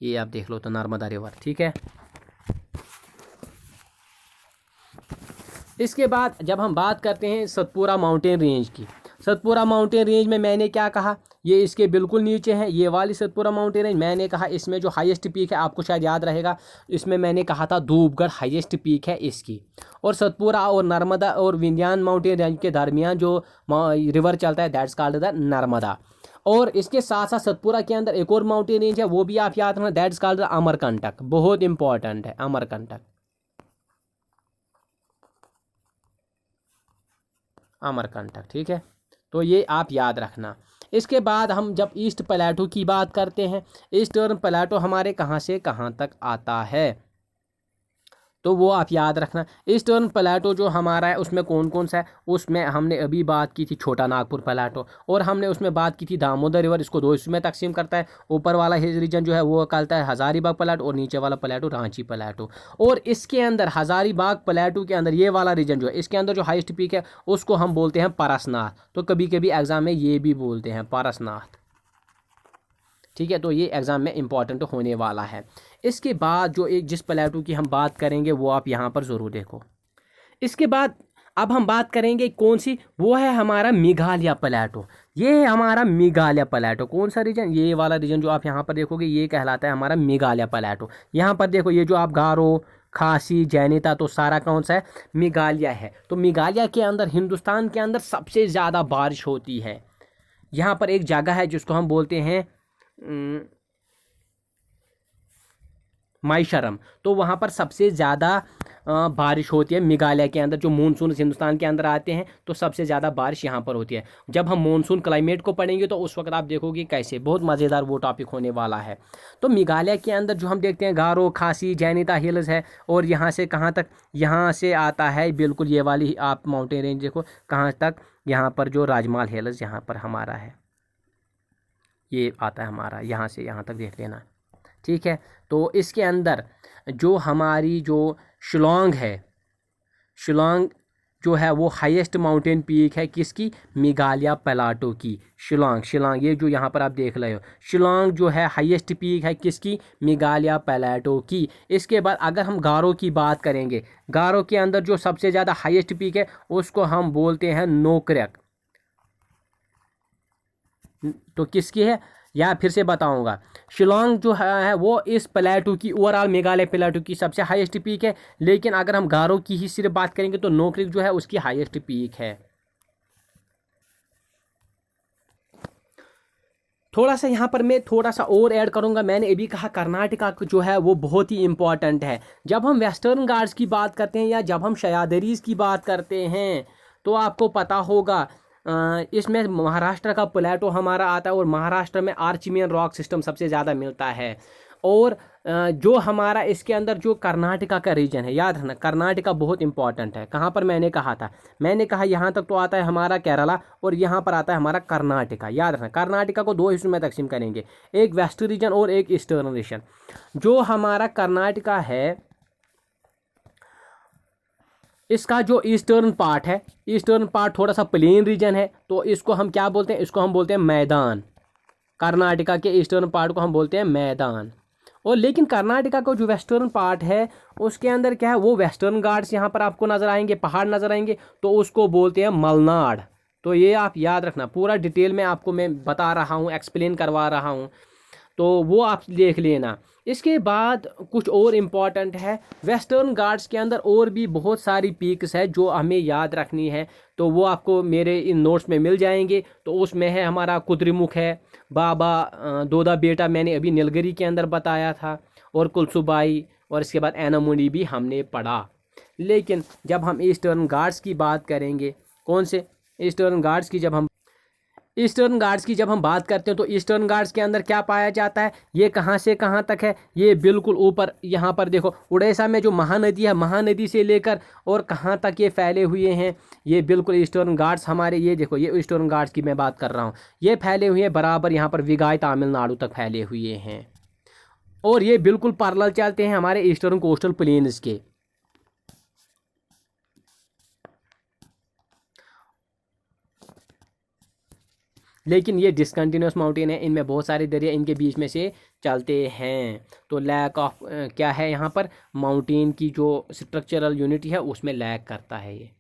ये आप देख लो तो नर्मदा रिवर। ठीक है। इसके बाद जब हम बात करते हैं सतपुरा माउंटेन रेंज की, सतपुरा माउंटेन रेंज में मैंने क्या कहा, ये इसके बिल्कुल नीचे है ये वाली सतपुरा माउंटेन रेंज। मैंने कहा इसमें जो हाईएस्ट पीक है, आपको शायद याद रहेगा, इसमें मैंने कहा था धूपगढ़ हाईएस्ट पीक है इसकी। और सतपुरा और नर्मदा और विंध्यान माउंटेन रेंज के दरमियान जो रिवर चलता है दैट्स कॉल्ड द नर्मदा। और इसके साथ साथ सतपुरा के अंदर एक और माउंटेन रेंज है, वो भी आप याद रखना, दैट्स कॉल्ड द अमरकंटक। बहुत इंपॉर्टेंट है अमरकंटक, अमरकंटक। ठीक है, तो ये आप याद रखना। इसके बाद हम जब ईस्ट प्लेटो की बात करते हैं, ईस्टर्न प्लेटो हमारे कहाँ से कहाँ तक आता है, तो वो आप याद रखना। ईस्टर्न प्लेटो जो हमारा है उसमें कौन कौन सा है, उसमें हमने अभी बात की थी छोटा नागपुर प्लेटो, और हमने उसमें बात की थी दामोदर रिवर, इसको दो हिस्सों में तकसीम करता है। ऊपर वाला रीजन जो है वो कहता है हजारीबाग प्लेटो, और नीचे वाला प्लेटो रांची प्लेटो। और इसके अंदर हजारीबाग प्लेटो के अंदर ये वाला रीजन जो है, इसके अंदर जो हाईएस्ट पीक है उसको हम बोलते हैं पारसनाथ। तो कभी कभी एग्जाम में ये भी बोलते हैं पारसनाथ। ठीक है, तो ये एग्ज़ाम में इंपॉर्टेंट होने वाला है। इसके बाद जो एक जिस प्लेटो की हम बात करेंगे वो आप यहाँ पर ज़रूर देखो। इसके बाद अब हम बात करेंगे कौन सी, वो है हमारा मेघालय प्लेटो। ये है हमारा मेघालय प्लेटो। कौन सा रीजन, ये वाला रीजन जो आप यहाँ पर देखोगे ये कहलाता है हमारा मेघालय प्लेटो। यहाँ पर देखो ये जो आप गारो, खासी, जैनिता, तो सारा कौन सा है, मेघालय है। तो मेघालय के अंदर, हिंदुस्तान के अंदर सबसे ज़्यादा बारिश होती है। यहाँ पर एक जगह है जिसको हम बोलते हैं माईशरम, तो वहाँ पर सबसे ज़्यादा बारिश होती है मेघालय के अंदर। जो मानसून हिंदुस्तान के अंदर आते हैं तो सबसे ज़्यादा बारिश यहाँ पर होती है। जब हम मानसून क्लाइमेट को पढ़ेंगे तो उस वक्त आप देखोगे कैसे, बहुत मज़ेदार वो टॉपिक होने वाला है। तो मेघालय के अंदर जो हम देखते हैं गारो, खासी, जैनिता हिल्स है, और यहाँ से कहाँ तक, यहाँ से आता है बिल्कुल ये वाली आप माउंटेन रेंज देखो कहाँ तक, यहाँ पर जो राजमाल हिल्स यहाँ पर हमारा है, ये आता है हमारा, यहाँ से यहाँ तक देख लेना, ठीक है। तो इसके अंदर जो हमारी जो शिलोंग है, शिलोंग जो है वो हाईएस्ट माउंटेन पीक है किसकी, मेघालय प्लेटो की। शिलोंग ये जो यहाँ पर आप देख रहे हो, शिलोंग जो है हाईएस्ट पीक है किसकी, मेघालय प्लेटो की। इसके बाद अगर हम गारो की बात करेंगे, गारो के अंदर जो सबसे ज़्यादा हाईएस्ट पीक है उसको हम बोलते हैं नोकरेक। तो किसकी है, या फिर से बताऊंगा, शिलोंग जो है वो इस प्लेटो की, ओवरऑल मेघालय प्लेटो की सबसे हाईएस्ट पीक है। लेकिन अगर हम गारो की ही सिर्फ बात करेंगे तो नोकरेक जो है उसकी हाईएस्ट पीक है। थोड़ा सा यहाँ पर मैं थोड़ा सा और ऐड करूँगा। मैंने अभी कहा कर्नाटका जो है वो बहुत ही इम्पॉर्टेंट है। जब हम वेस्टर्न घाट्स की बात करते हैं या जब हम सह्याद्रीज की बात करते हैं तो आपको पता होगा इसमें महाराष्ट्र का प्लेटो हमारा आता है, और महाराष्ट्र में आर्चिमियन रॉक सिस्टम सबसे ज़्यादा मिलता है। और जो हमारा इसके अंदर जो कर्नाटका का रीजन है, याद रखना कर्नाटका बहुत इंपॉर्टेंट है। कहाँ पर मैंने कहा था, मैंने कहा यहाँ तक तो आता है हमारा केरला, और यहाँ पर आता है हमारा कर्नाटका। याद रखना कर्नाटका को दो हिस्सों में तकसीम करेंगे, एक वेस्टर्न रीजन और एक ईस्टर्न रीजन। जो हमारा कर्नाटका है इसका जो ईस्टर्न पार्ट है, ईस्टर्न पार्ट थोड़ा सा प्लेन रीजन है, तो इसको हम क्या बोलते हैं, इसको हम बोलते हैं मैदान। कर्नाटका के ईस्टर्न पार्ट को हम बोलते हैं मैदान। और लेकिन कर्नाटका का जो वेस्टर्न पार्ट है उसके अंदर क्या है, वो वेस्टर्न घाट्स यहाँ पर आपको नज़र आएंगे, पहाड़ नज़र आएंगे, तो उसको बोलते हैं मलनाड। तो ये आप याद रखना, पूरा डिटेल में आपको मैं बता रहा हूँ, एक्सप्लेन करवा रहा हूँ, तो वो आप देख लेना। इसके बाद कुछ और इम्पॉर्टेंट है, वेस्टर्न घाट्स के अंदर और भी बहुत सारी पीक्स है जो हमें याद रखनी है, तो वो आपको मेरे इन नोट्स में मिल जाएंगे। तो उसमें है हमारा कुद्रेमुख है, बाबा दोदा बेटा मैंने अभी नीलगिरी के अंदर बताया था, और कुलसुबाई, और इसके बाद एनामुडी भी हमने पढ़ा। लेकिन जब हम ईस्टर्न घाट्स की बात करेंगे, कौन से ईस्टर्न घाट्स की, ईस्टर्न घाट्स की जब हम बात करते हैं तो ईस्टर्न घाट्स के अंदर क्या पाया जाता है, ये कहाँ से कहाँ तक है, ये बिल्कुल ऊपर यहाँ पर देखो उड़ीसा में जो महानदी है, महानदी से लेकर और कहाँ तक ये फैले हुए हैं, ये बिल्कुल ईस्टर्न घाट्स हमारे, ये देखो ये ईस्टर्न घाट्स की मैं बात कर रहा हूँ, ये फैले हुए हैं बराबर यहाँ पर विगाई तमिलनाडु तक फैले हुए हैं, और ये बिल्कुल पैरेलल चलते हैं हमारे ईस्टर्न कोस्टल प्लेन्स के। लेकिन ये डिसकंटिन्यूस माउंटेन है, इनमें बहुत सारे दरिया इनके बीच में से चलते हैं। तो लैक ऑफ क्या है यहाँ पर, माउंटेन की जो स्ट्रक्चरल यूनिटी है उसमें लैक करता है ये।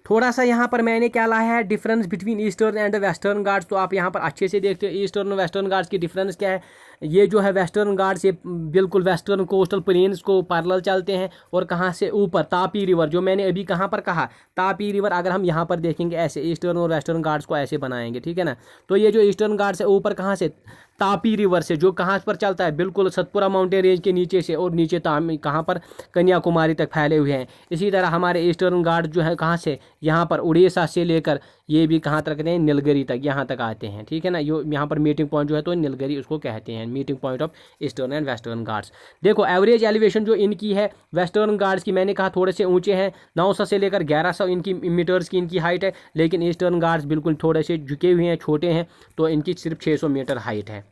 थोड़ा सा यहाँ पर मैंने क्या लाया है, difference between eastern and western Ghats. तो आप यहाँ पर अच्छे से देखते हो ईस्टर्न और वेस्टर्न घाट्स की डिफरेंस क्या है। ये जो है वेस्टर्न घाट्स, ये बिल्कुल वेस्टर्न कोस्टल प्लेन्स को पैरेलल चलते हैं, और कहाँ से ऊपर तापी रिवर, जो मैंने अभी कहाँ पर कहा तापी रिवर, अगर हम यहाँ पर देखेंगे ऐसे ईस्टर्न और वेस्टर्न घाट्स को ऐसे बनाएंगे, ठीक है ना। तो ये जो ईस्टर्न घाट्स है ऊपर कहाँ से, तापी रिवर से, जो कहाँ पर चलता है, बिल्कुल सतपुरा माउंटेन रेंज के नीचे से, और नीचे कहाँ पर कन्याकुमारी तक फैले हुए हैं। इसी तरह हमारे ईस्टर्न घाट जो है कहाँ से, यहाँ पर उड़ीसा से लेकर ये भी कहाँ तक कहते हैं, नीलगिरी तक, यहाँ तक आते हैं, ठीक है ना। यहाँ पर मीटिंग पॉइंट जो है तो नीलगिरी उसको कहते हैं, meeting point of eastern and western Ghats. देखो एवरेज एलिवेशन जो इनकी है वेस्टर्न घाट्स की, मैंने कहा थोड़े से ऊंचे हैं, 900 से लेकर 1100 इनकी मीटर्स की इनकी हाइट है, लेकिन ईस्टर्न घाट्स बिल्कुल थोड़े से झुके हुए हैं, छोटे हैं, तो इनकी सिर्फ 600 मीटर हाइट है।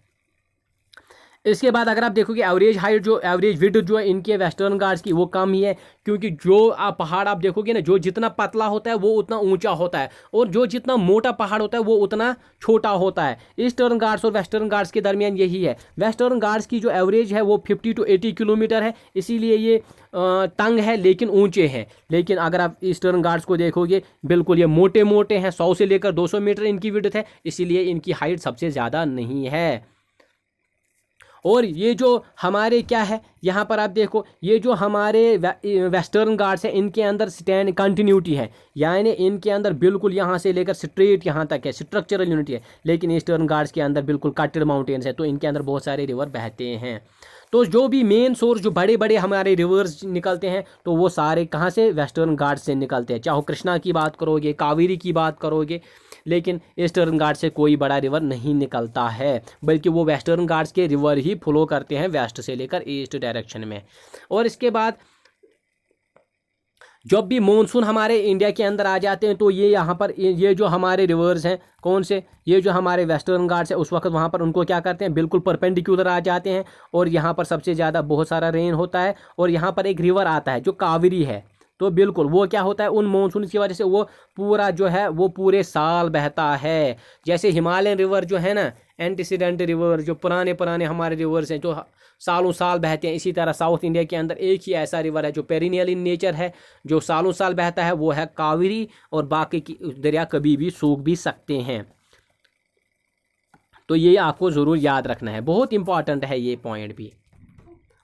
इसके बाद अगर आप देखोगे एवरेज हाइट जो एवरेज विड्थ जो है इनके वेस्टर्न घाट्स की वो कम ही है, क्योंकि जो आप पहाड़ आप देखोगे ना, जो जितना पतला होता है वो उतना ऊंचा होता है, और जो जितना मोटा पहाड़ होता है वो उतना छोटा होता है। ईस्टर्न घाट्स और वेस्टर्न घाट्स के दरमियान यही है। वेस्टर्न घाट्स की जो एवरेज है वो 50 to 80 किलोमीटर है, इसीलिए ये तंग है लेकिन ऊंचे हैं। लेकिन अगर आप ईस्टर्न घाट्स को देखोगे बिल्कुल ये मोटे मोटे हैं, 100 से लेकर 200 मीटर इनकी विड्थ है, इसीलिए इनकी हाइट सबसे ज़्यादा नहीं है। और ये जो हमारे क्या है यहाँ पर आप देखो, ये जो हमारे वेस्टर्न घाट्स है इनके अंदर स्टैंड कंटिन्यूटी है, यानी इनके अंदर बिल्कुल यहाँ से लेकर स्ट्रेट यहाँ तक है, स्ट्रक्चरल यूनिटी है। लेकिन ईस्टर्न घाट्स के अंदर बिल्कुल कटेड माउंटेन्स है, तो इनके अंदर बहुत सारे रिवर बहते हैं। तो जो भी मेन सोर्स जो बड़े बड़े हमारे रिवर्स निकलते हैं तो वो सारे कहाँ से, वेस्टर्न घाट्स से निकलते हैं। चाहे कृष्णा की बात करोगे, कावेरी की बात करोगे, लेकिन ईस्टर्न घाट से कोई बड़ा रिवर नहीं निकलता है, बल्कि वो वेस्टर्न घाट्स के रिवर ही फ्लो करते हैं वेस्ट से लेकर ईस्ट डायरेक्शन में। और इसके बाद जब भी मानसून हमारे इंडिया के अंदर आ जाते हैं तो ये यहाँ पर ये जो हमारे रिवर्स हैं, कौन से, ये जो हमारे वेस्टर्न घाट्स है, उस वक्त वहाँ पर उनको क्या करते हैं, बिल्कुल परपेंडिकुलर आ जाते हैं, और यहाँ पर सबसे ज़्यादा बहुत सारा रेन होता है। और यहाँ पर एक रिवर आता है जो कावेरी है, तो बिल्कुल वो क्या होता है, उन मानसून की वजह से वो पूरा जो है वो पूरे साल बहता है। जैसे हिमालयन रिवर जो है ना, एंटीसीडेंट रिवर, जो पुराने पुराने हमारे रिवर्स हैं जो सालों साल बहते हैं, इसी तरह साउथ इंडिया के अंदर एक ही ऐसा रिवर है जो पेरिनियल इन नेचर है, जो सालों साल बहता है, वो है कावेरी। और बाकी की दरिया कभी भी सूख भी सकते हैं। तो ये आपको ज़रूर याद रखना है, बहुत इंपॉर्टेंट है ये पॉइंट भी।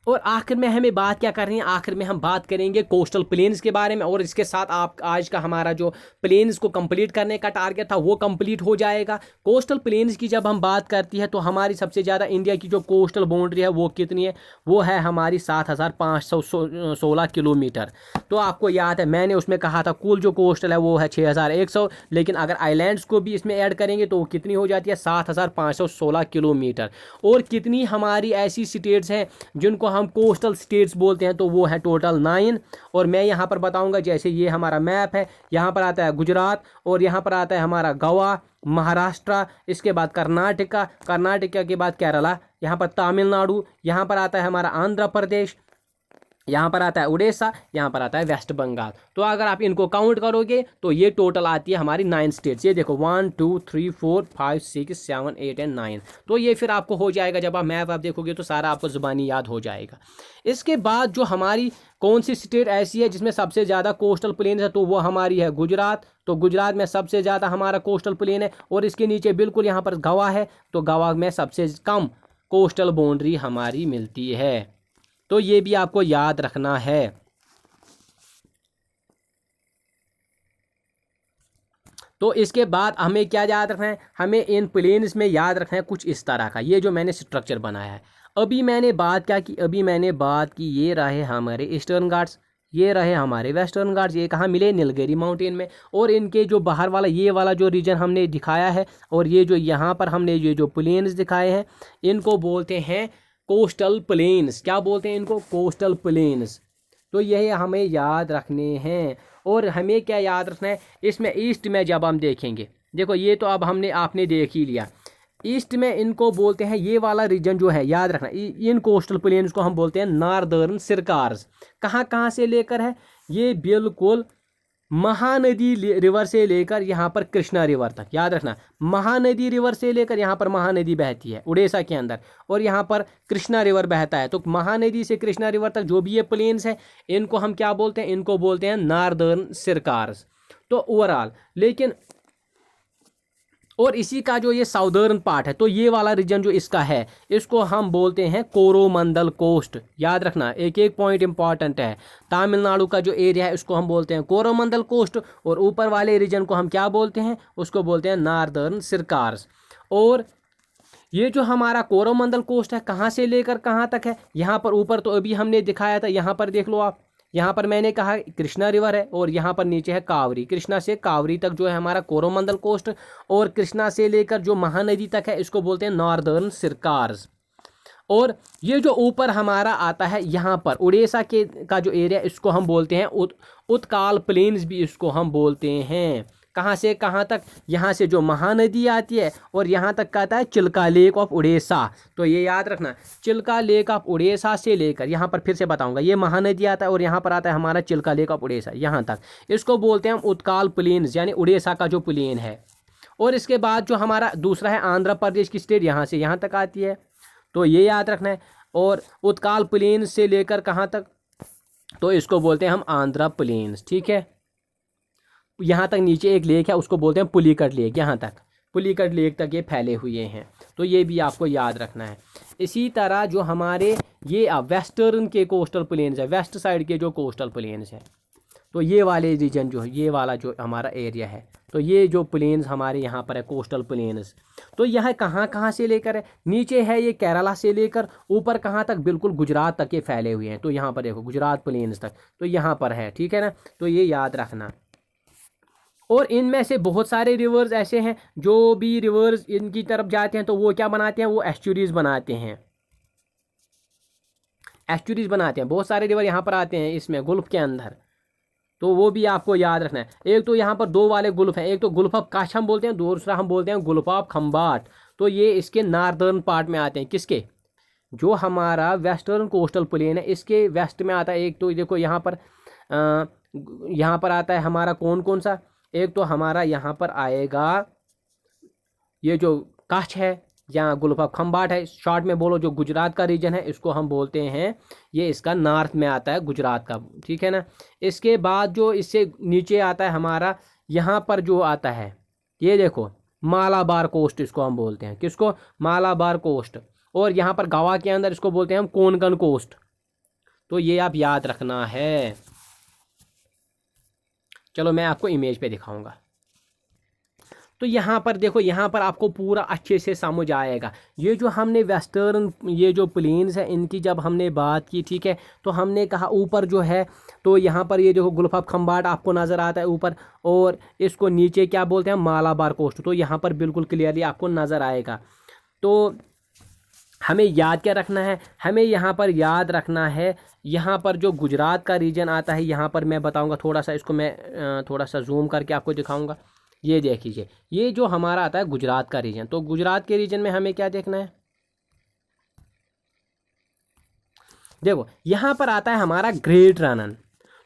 और आखिर में हमें बात क्या करनी है, आखिर में हम बात करेंगे कोस्टल प्लेन्स के बारे में। और इसके साथ आप आज का हमारा जो प्लेन्स को कंप्लीट करने का टारगेट था वो कंप्लीट हो जाएगा। कोस्टल प्लेन्स की जब हम बात करती है तो हमारी सबसे ज़्यादा इंडिया की जो कोस्टल बाउंड्री है वो कितनी है, वो है हमारी 7,516 किलोमीटर। तो आपको याद है मैंने उसमें कहा था कुल जो कोस्टल है वो है 6,100, लेकिन अगर आइलैंड्स को भी इसमें ऐड करेंगे तो वो कितनी हो जाती है, 7,516 किलोमीटर। और कितनी हमारी ऐसी स्टेट्स हैं जिनको हम कोस्टल स्टेट्स बोलते हैं, तो वो है टोटल 9। और मैं यहाँ पर बताऊंगा, जैसे ये हमारा मैप है, यहाँ पर आता है गुजरात, और यहाँ पर आता है हमारा गोवा, महाराष्ट्र, इसके बाद कर्नाटका, कर्नाटका के बाद केरला, यहाँ पर तमिलनाडु, यहाँ पर आता है हमारा आंध्र प्रदेश, यहाँ पर आता है उड़ीसा, यहाँ पर आता है वेस्ट बंगाल। तो अगर आप इनको काउंट करोगे तो ये टोटल आती है हमारी 9 स्टेट्स। ये देखो 1 2 3 4 5 6 7 8 एंड 9। तो ये फिर आपको हो जाएगा, जब आप मैप आप देखोगे तो सारा आपको ज़ुबानी याद हो जाएगा। इसके बाद जो हमारी कौन सी स्टेट ऐसी है जिसमें सबसे ज़्यादा कोस्टल प्लेन है, तो वो हमारी है गुजरात। तो गुजरात में सबसे ज़्यादा हमारा कोस्टल प्लेन है, और इसके नीचे बिल्कुल यहाँ पर गोवा है, तो गोवा में सबसे कम कोस्टल बाउंड्री हमारी मिलती है। तो ये भी आपको याद रखना है। तो इसके बाद हमें क्या याद रखना है, हमें इन प्लेन्स में याद रखना है कुछ इस तरह का, ये जो मैंने स्ट्रक्चर बनाया है। अभी मैंने बात क्या की, अभी मैंने बात की ये रहे हमारे ईस्टर्न घाट्स, ये रहे हमारे वेस्टर्न घाट्स। ये कहाँ मिले, नीलगिरी माउंटेन में। और इनके जो बाहर वाला ये वाला जो रीजन हमने दिखाया है, और ये जो यहाँ पर हमने ये जो प्लेन्स दिखाए हैं, इनको बोलते हैं कोस्टल प्लेन्स। क्या बोलते हैं इनको, कोस्टल प्लेन्स। तो यही हमें याद रखने हैं। और हमें क्या याद रखना है, इसमें ईस्ट में जब हम देखेंगे, देखो ये तो अब आपने देख ही लिया, ईस्ट में इनको बोलते हैं, ये वाला रीजन जो है याद रखना, इन कोस्टल प्लेन्स को हम बोलते हैं नॉर्दर्न सिरकार्स। कहाँ कहाँ से लेकर है, ये बिल्कुल महानदी रिवर से लेकर यहाँ पर कृष्णा रिवर तक। याद रखना, महानदी रिवर से लेकर यहाँ पर महानदी बहती है उड़ीसा के अंदर, और यहाँ पर कृष्णा रिवर बहता है। तो महानदी से कृष्णा रिवर तक जो भी ये प्लेन्स है, इनको हम क्या बोलते हैं, इनको बोलते हैं नॉर्दर्न सिरकार्स। तो ओवरऑल, लेकिन और इसी का जो ये साउदर्न पार्ट है, तो ये वाला रीजन जो इसका है, इसको हम बोलते हैं कोरोमंडल कोस्ट। याद रखना, एक एक पॉइंट इंपॉर्टेंट है। तमिलनाडु का जो एरिया है उसको हम बोलते हैं कोरोमंडल कोस्ट, और ऊपर वाले रीजन को हम क्या बोलते हैं, उसको बोलते हैं नॉर्दर्न सिरकार्स। और ये जो हमारा कोरोमंडल कोस्ट है, कहाँ से लेकर कहाँ तक है, यहाँ पर ऊपर तो अभी हमने दिखाया था, यहाँ पर देख लो आप, यहाँ पर मैंने कहा कृष्णा रिवर है, और यहाँ पर नीचे है कावेरी। कृष्णा से कावेरी तक जो है हमारा कोरोमंडल कोस्ट, और कृष्णा से लेकर जो महानदी तक है इसको बोलते हैं नॉर्दर्न सिरकार्स। और ये जो ऊपर हमारा आता है यहाँ पर उड़ीसा का जो एरिया, इसको हम बोलते हैं उत्काल प्लेन्स भी इसको हम बोलते हैं। कहाँ से कहाँ तक, यहाँ से जो महानदी आती है और यहाँ तक का आता है चिल्का लेक ऑफ उड़ीसा। तो ये याद रखना, चिल्का लेक ऑफ उड़ीसा से लेकर यहाँ पर फिर से बताऊंगा, ये महानदी आता है और यहाँ पर आता है हमारा चिल्का लेक ऑफ उड़ीसा, यहाँ तक इसको बोलते हैं हम उत्काल प्लेन्स, यानी उड़ीसा का जो प्लेन है। और इसके बाद जो हमारा दूसरा है आंध्र प्रदेश की स्टेट, यहाँ से यहाँ तक आती है, तो ये याद रखना है। और उत्काल प्लेन से लेकर कहाँ तक, तो इसको बोलते हैं हम आंध्र प्लेन्स, ठीक है। यहाँ तक नीचे एक लेक है, उसको बोलते हैं पुलिकट लेक, यहाँ तक पुलिकट लेक तक ये फैले हुए हैं, तो ये भी आपको याद रखना है। इसी तरह जो हमारे ये वेस्टर्न के कोस्टल प्लेन्स है, वेस्ट साइड के जो कोस्टल प्लेन्स है, तो ये वाले रीजन जो है, ये वाला जो हमारा एरिया है, तो ये जो प्लेन्स हमारे यहाँ पर है कोस्टल प्लेन्स, तो यह कहाँ कहाँ से लेकर है, नीचे है ये केरला से लेकर ऊपर कहाँ तक, बिल्कुल गुजरात तक ये फैले हुए हैं। तो यहाँ पर देखो गुजरात प्लेन्स तक, तो यहाँ पर है, ठीक है ना, तो ये याद रखना। और इनमें से बहुत सारे रिवर्स ऐसे हैं, जो भी रिवर्स इनकी तरफ जाते हैं तो वो क्या बनाते हैं, वो एस्चुरीज बनाते हैं, एस्चुरीज बनाते हैं। बहुत सारे रिवर यहाँ पर आते हैं इसमें गुल्फ के अंदर, तो वो भी आपको याद रखना है। एक तो यहाँ पर दो वाले गुल्फ हैं, एक तो गुल्फ ऑफ कच्छ हम बोलते हैं, दूसरा हम बोलते हैं गुल्फ ऑफ खंबाट। तो ये इसके नॉर्दर्न पार्ट में आते हैं, किसके, जो हमारा वेस्टर्न कोस्टल प्लेन है इसके वेस्ट में आता है। एक तो देखो यहाँ पर आता है हमारा कौन कौन सा, एक तो हमारा यहाँ पर आएगा ये जो कच्छ है, यहाँ गुल्फ ऑफ खंबाट है, शॉर्ट में बोलो जो गुजरात का रीजन है इसको हम बोलते हैं, ये इसका नॉर्थ में आता है गुजरात का, ठीक है ना। इसके बाद जो इससे नीचे आता है हमारा यहाँ पर जो आता है, ये देखो मालाबार कोस्ट इसको हम बोलते हैं, किसको, मालाबार कोस्ट। और यहाँ पर गोवा के अंदर इसको बोलते हैं हम कोंकण कोस्ट, तो ये आप याद रखना है। चलो मैं आपको इमेज पे दिखाऊंगा। तो यहाँ पर देखो, यहाँ पर आपको पूरा अच्छे से समझ आएगा। ये जो हमने वेस्टर्न ये जो प्लेन्स है इनकी जब हमने बात की, ठीक है, तो हमने कहा ऊपर जो है, तो यहाँ पर ये जो गुल्फ ऑफ खंबाट आपको नज़र आता है ऊपर, और इसको नीचे क्या बोलते हैं, मालाबार कोस्ट। तो यहाँ पर बिल्कुल क्लियरली आपको नज़र आएगा। तो हमें याद क्या रखना है, हमें यहाँ पर याद रखना है, यहाँ पर जो गुजरात का रीजन आता है, यहाँ पर मैं बताऊँगा थोड़ा सा, इसको मैं थोड़ा सा जूम करके आपको दिखाऊँगा। ये देख लीजिए, ये जो हमारा आता है गुजरात का रीजन, तो गुजरात के रीजन में हमें क्या देखना है, देखो यहाँ पर आता है हमारा ग्रेट रनन।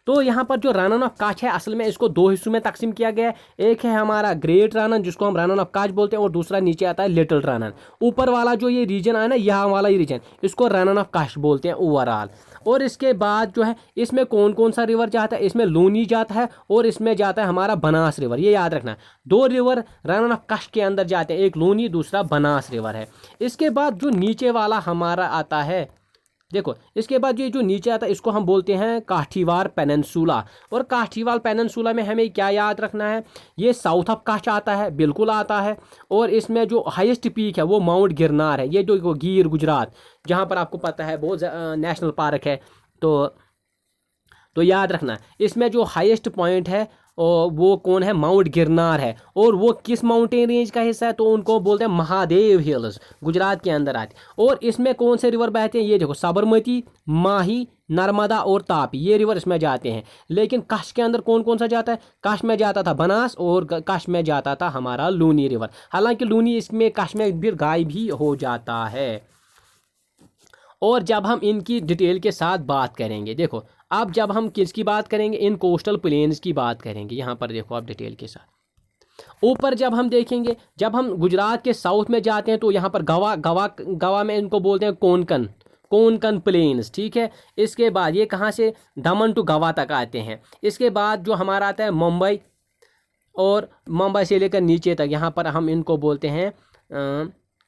तो यहाँ पर जो रनन ऑफ कच्छ है, असल में इसको दो हिस्सों में तकसीम किया गया है। एक है हमारा ग्रेट रनन जिसको हम रनन ऑफ कच्छ बोलते हैं, और दूसरा नीचे आता है लिटिल रनन। ऊपर वाला जो ये रीजन आया ना, यहाँ वाला ये रीजन, इसको रनन ऑफ कच्छ बोलते हैं ओवरऑल। और इसके बाद जो है इसमें कौन कौन सा रिवर जाता है, इसमें लूनी जाता है और इसमें जाता है हमारा बनास रिवर। ये याद रखना, दो रिवर रनन ऑफ कच्छ के अंदर जाते हैं, एक लूनी दूसरा बनास रिवर है। इसके बाद जो नीचे वाला हमारा आता है, देखो इसके बाद ये जो नीचे आता है इसको हम बोलते हैं काठीवार पेनिनसुला। और काठीवार पेनिनसुला में हमें क्या याद रखना है, ये साउथ ऑफ कच्छ आता है, बिल्कुल आता है। और इसमें जो हाईएस्ट पीक है वो माउंट गिरनार है, ये जो गिर गुजरात, जहाँ पर आपको पता है बहुत नेशनल पार्क है। तो याद रखना, इसमें जो हाईएस्ट पॉइंट है और वो कौन है, माउंट गिरनार है। और वो किस माउंटेन रेंज का हिस्सा है, तो उनको बोलते हैं महादेव हिल्स, गुजरात के अंदर आते हैं। और इसमें कौन से रिवर बहते हैं, ये देखो साबरमती, माही, नर्मदा और तापी, ये रिवर इसमें जाते हैं। लेकिन कच्छ के अंदर कौन कौन सा जाता है, कच्छ में जाता था बनास और कच्छ में जाता था हमारा लूनी रिवर। हालांकि लूनी इसमें कच्छ में फिर गायब भी हो जाता है। और जब हम इनकी डिटेल के साथ बात करेंगे, देखो अब जब हम किसकी बात करेंगे, इन कोस्टल प्लेन्स की बात करेंगे। यहाँ पर देखो आप डिटेल के साथ ऊपर जब हम देखेंगे, जब हम गुजरात के साउथ में जाते हैं तो यहाँ पर गवा में इनको बोलते हैं कोंकण प्लेन्स, ठीक है। इसके बाद ये कहाँ से, दमन टू गवा तक आते हैं। इसके बाद जो हमारा आता है मुंबई, और मुंबई से लेकर नीचे तक, यहाँ पर हम इनको बोलते हैं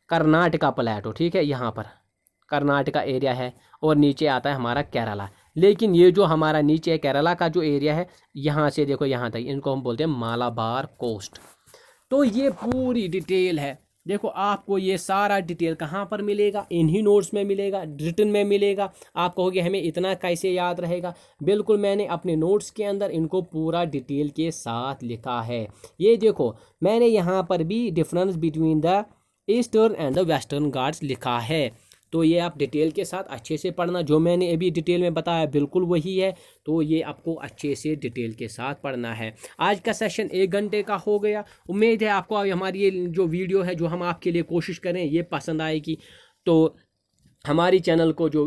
कर्नाटका प्लेटो, ठीक है, यहाँ पर कर्नाटका एरिया है। और नीचे आता है हमारा केरला। लेकिन ये जो हमारा नीचे केरला का जो एरिया है, यहाँ से देखो यहाँ तक, इनको हम बोलते हैं मालाबार कोस्ट। तो ये पूरी डिटेल है। देखो आपको ये सारा डिटेल कहाँ पर मिलेगा, इन्हीं नोट्स में मिलेगा, रिटन में मिलेगा। आप कहोगे हमें इतना कैसे याद रहेगा, बिल्कुल मैंने अपने नोट्स के अंदर इनको पूरा डिटेल के साथ लिखा है। ये देखो मैंने यहाँ पर भी difference between the eastern and the western Ghats लिखा है। तो ये आप डिटेल के साथ अच्छे से पढ़ना, जो मैंने अभी डिटेल में बताया बिल्कुल वही है, तो ये आपको अच्छे से डिटेल के साथ पढ़ना है। आज का सेशन 1 घंटे का हो गया। उम्मीद है आपको हमारी ये जो वीडियो है जो हम आपके लिए कोशिश करें ये पसंद आएगी। तो हमारी चैनल को जो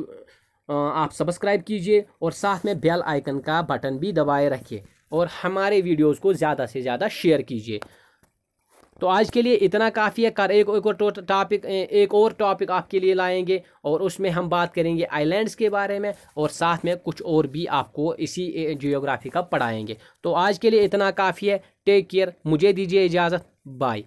आप सब्सक्राइब कीजिए और साथ में बेल आइकन का बटन भी दबाए रखिए और हमारे वीडियोज़ को ज़्यादा से ज़्यादा शेयर कीजिए। तो आज के लिए इतना काफ़ी है। एक और टॉपिक आपके लिए लाएंगे और उसमें हम बात करेंगे आइलैंड्स के बारे में और साथ में कुछ और भी आपको इसी जियोग्राफी का पढ़ाएंगे। तो आज के लिए इतना काफ़ी है। टेक केयर, मुझे दीजिए इजाज़त, बाय।